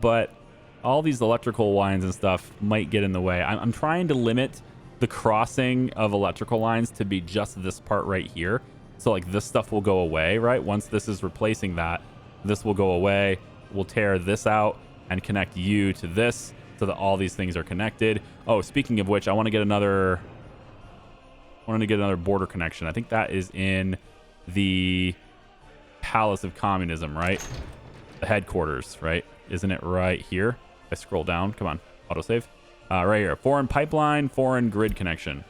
[SPEAKER 1] but all these electrical lines and stuff might get in the way. I'm trying to limit the crossing of electrical lines to be just this part right here. So like this stuff will go away, right? Once this is replacing that, this will go away. We'll tear this out and connect you to this so that all these things are connected. Oh, speaking of which, I want to get another border connection. I think that is in the Palace of Communism, right? The headquarters, right? Isn't it right here? If I scroll down, come on, autosave. Right here, foreign pipeline, foreign grid connection.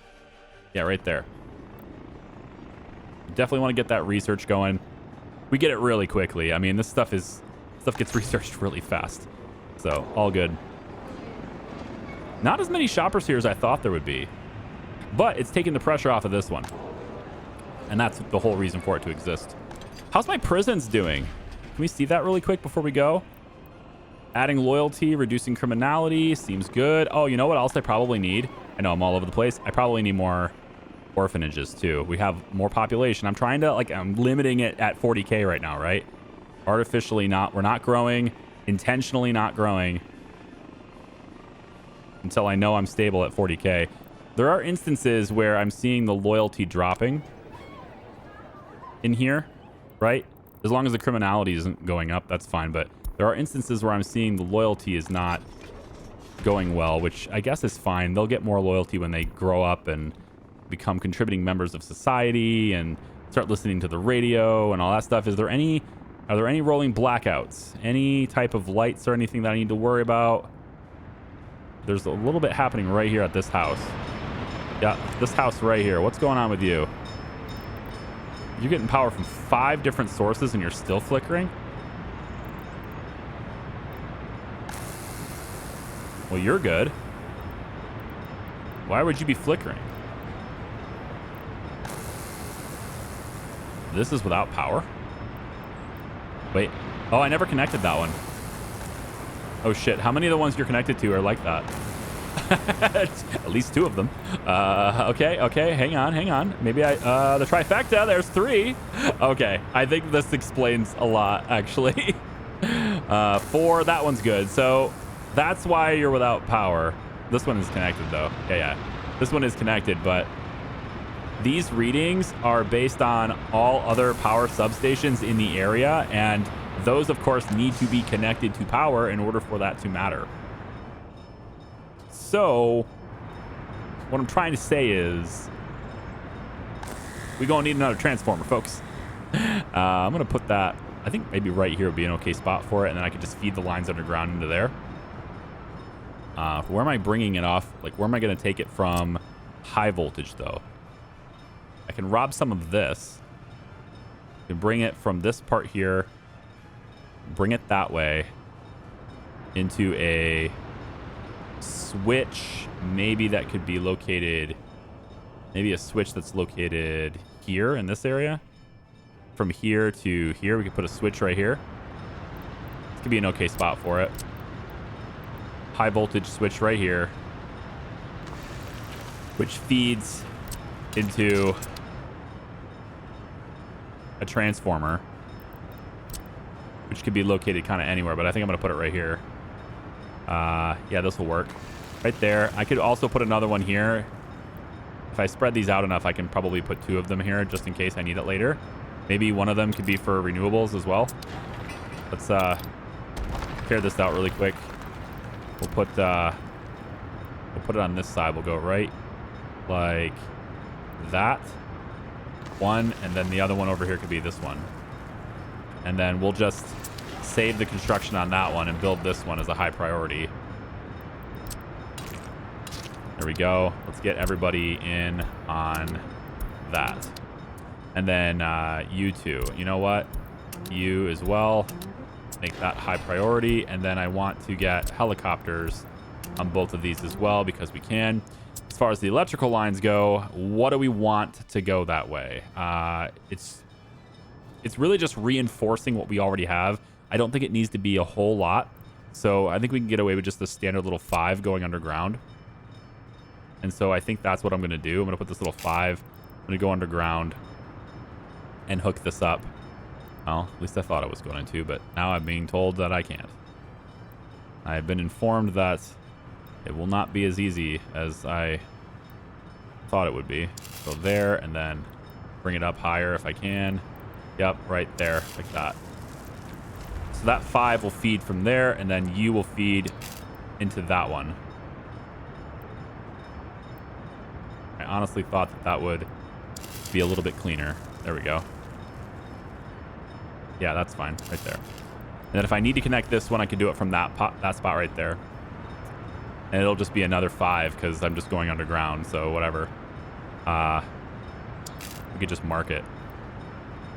[SPEAKER 1] Yeah, right there. Definitely want to get that research going. We get it really quickly. I mean, this stuff gets researched really fast. So, all good. Not as many shoppers here as I thought there would be. But it's taking the pressure off of this one. And that's the whole reason for it to exist. How's my prisons doing? Can we see that really quick before we go? Adding loyalty, reducing criminality. Seems good. Oh, you know what else I probably need? I know I'm all over the place. I probably need more orphanages too. We have more population. I'm trying to, I'm limiting it at 40K right now, right? Artificially not. We're not growing. Intentionally not growing. Until I know I'm stable at 40K. There are instances where I'm seeing the loyalty dropping in here, right? As long as the criminality isn't going up, that's fine. But there are instances where I'm seeing the loyalty is not going well, which I guess is fine. They'll get more loyalty when they grow up and become contributing members of society and start listening to the radio and all that stuff. Is there any Are there any rolling blackouts? Any type of lights or anything that I need to worry about? There's a little bit happening right here at this house. Yeah, this house right here. What's going on with you? You're getting power from 5 different sources and you're still flickering? Well, you're good. Why would you be flickering? This is without power? Wait. Oh, I never connected that one. Oh, shit. How many of the ones you're connected to are like that? At least 2 of them. Okay. Hang on. Maybe the trifecta. There's 3. Okay. I think this explains a lot, actually. 4. That one's good. So that's why you're without power. This one is connected, though. Yeah. This one is connected, but these readings are based on all other power substations in the area, and those, of course, need to be connected to power in order for that to matter. So what I'm trying to say is we're going to need another transformer, folks. I'm going to put that, I think maybe right here would be an okay spot for it, and then I could just feed the lines underground into there. Where am I bringing it off? Like, where am I going to take it from high voltage, though? I can rob some of this. I can bring it from this part here, bring it that way into a switch. Maybe that could be located, maybe a switch that's located here in this area. From here to here, we could put a switch right here. This could be an okay spot for it. High voltage switch right here, which feeds into a transformer, which could be located kind of anywhere, but I think I'm going to put it right here. Yeah, this will work. Right there. I could also put another one here. If I spread these out enough, I can probably put 2 of them here just in case I need it later. Maybe one of them could be for renewables as well. Let's tear this out really quick. We'll put it on this side. We'll go right like that. One, and then the other one over here could be this one. And then we'll just save the construction on that one and build this one as a high priority. There we go. Let's get everybody in on that. And then you 2. You know what? You as well. Make that high priority. And then I want to get helicopters on both of these as well because we can. As far as the electrical lines go, what do we want to go that way? It's really just reinforcing what we already have. I don't think it needs to be a whole lot. So I think we can get away with just the standard little 5 going underground. And so I think that's what I'm going to do. I'm going to put this little 5. I'm going to go underground and hook this up. Well, at least I thought I was going to, but now I'm being told that I can't. I have been informed that it will not be as easy as I thought it would be. So there, and then bring it up higher if I can. Yep, right there, like that. So that 5 will feed from there, and then you will feed into that one. I honestly thought that would be a little bit cleaner. There we go. Yeah, that's fine, right there. And then if I need to connect this one, I can do it from that spot right there. And it'll just be another 5 because I'm just going underground, so whatever. We could just mark it.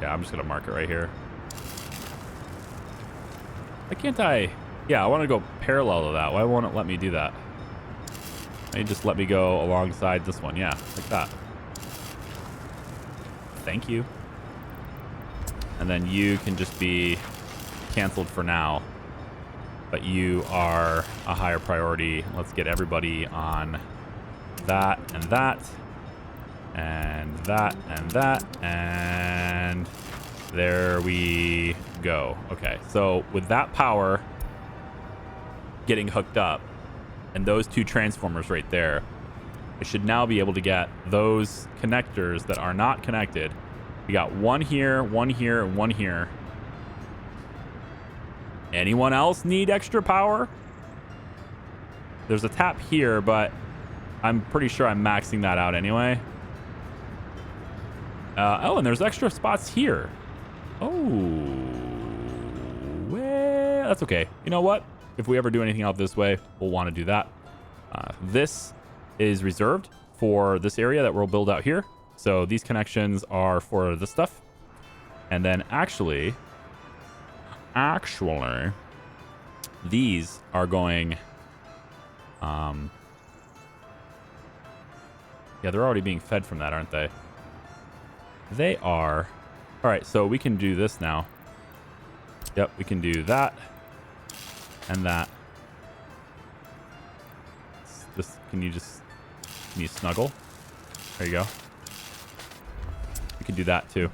[SPEAKER 1] Yeah, I'm just going to mark it right here. Why can't I? Yeah, I want to go parallel to that. Why won't it let me do that? Maybe just let me go alongside this one. Yeah, like that. Thank you. And then you can just be canceled for now. But you are a higher priority. Let's get everybody on that and that. And that and that. And there we go. Okay, so with that power getting hooked up and those 2 transformers right there, I should now be able to get those connectors that are not connected. We got 1 here, 1 here, and 1 here. Anyone else need extra power? There's a tap here, but I'm pretty sure I'm maxing that out anyway. Oh, and there's extra spots here. Oh, That's okay. You know what? If we ever do anything out this way, we'll want to do that. This is reserved for this area that we'll build out here. So these connections are for this stuff. And then actually, these are going... yeah, they're already being fed from that, aren't they? They are. All right, so we can do this now. Yep, we can do that and that. Can you snuggle? There you go. We can do that too.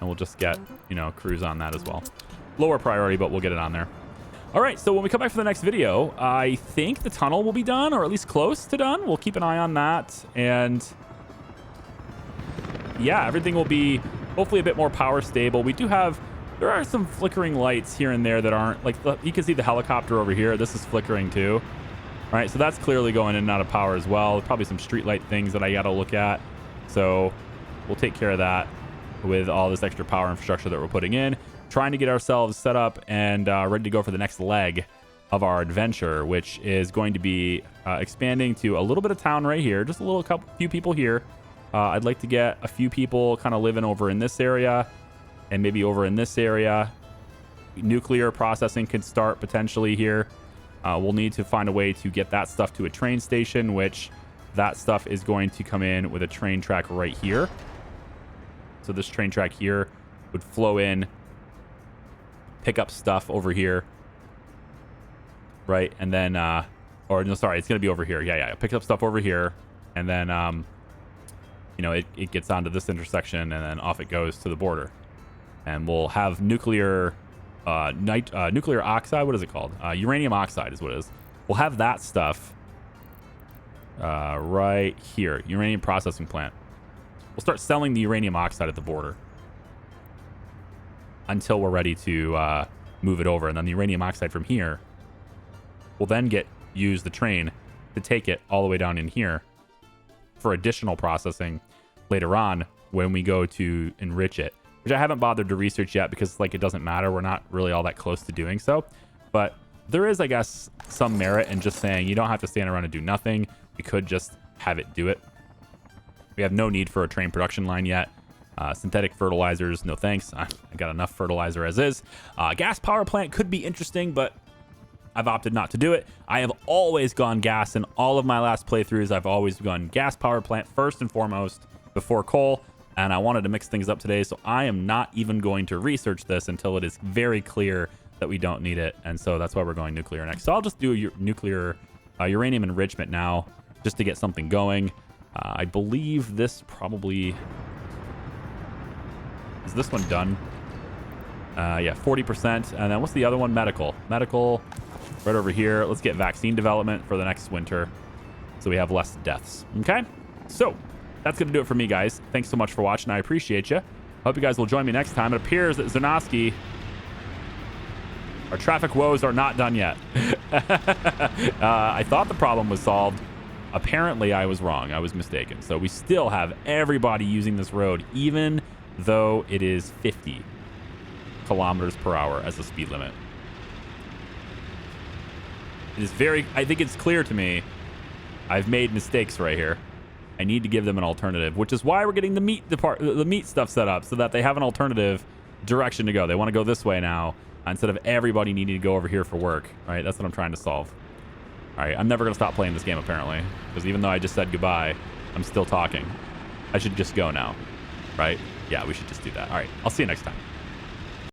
[SPEAKER 1] And we'll just get, cruise on that as well. Lower priority, but we'll get it on there. All right, so when we come back for the next video, I think the tunnel will be done, or at least close to done. We'll keep an eye on that. And yeah, everything will be hopefully a bit more power stable. There are some flickering lights here and there that aren't, like, you can see the helicopter over here. This is flickering too. All right, so that's clearly going in and out of power as well. Probably some street light things that I got to look at. So we'll take care of that with all this extra power infrastructure that we're putting in. Trying to get ourselves set up and ready to go for the next leg of our adventure, which is going to be expanding to a little bit of town right here. Just a few people here. I'd like to get a few people kind of living over in this area and maybe over in this area. Nuclear processing could start potentially here. We'll need to find a way to get that stuff to a train station, which that stuff is going to come in with a train track right here. So this train track here would flow in, pick up stuff over here, right? And then, or no, sorry, it's going to be over here. Yeah. It picks up stuff over here. And then, it gets onto this intersection and then off it goes to the border. And we'll have nuclear oxide. What is it called? Uranium oxide is what it is. We'll have that stuff right here. Uranium processing plant. We'll start selling the uranium oxide at the border until we're ready to move it over. And then the uranium oxide from here will then use the train to take it all the way down in here for additional processing later on when we go to enrich it, which I haven't bothered to research yet because it doesn't matter. We're not really all that close to doing so. But there is, I guess, some merit in just saying you don't have to stand around and do nothing. We could just have it do it. We have no need for a train production line yet. Synthetic fertilizers, no thanks. I got enough fertilizer as is. Gas power plant could be interesting, but I've opted not to do it. I have always gone gas in all of my last playthroughs. I've always gone gas power plant first and foremost before coal, and I wanted to mix things up today, so I am not even going to research this until it is very clear that we don't need it, and so that's why we're going nuclear next. So I'll just do nuclear uranium enrichment now just to get something going. I believe this probably... Is this one done? Yeah, 40%. And then what's the other one? Medical. Medical right over here. Let's get vaccine development for the next winter so we have less deaths. Okay? So that's going to do it for me, guys. Thanks so much for watching. I appreciate you. Hope you guys will join me next time. It appears that Zanoski... Our traffic woes are not done yet. I thought the problem was solved. Apparently, I was wrong. I was mistaken. So we still have everybody using this road, even though it is 50 kilometers per hour as the speed limit. It is I think it's clear to me I've made mistakes right here. I need to give them an alternative, which is why we're getting the meat stuff set up so that they have an alternative direction to go. They want to go this way now instead of everybody needing to go over here for work, right? That's what I'm trying to solve. All right, I'm never going to stop playing this game, apparently, because even though I just said goodbye, I'm still talking. I should just go now, right? Yeah, we should just do that. All right, I'll see you next time.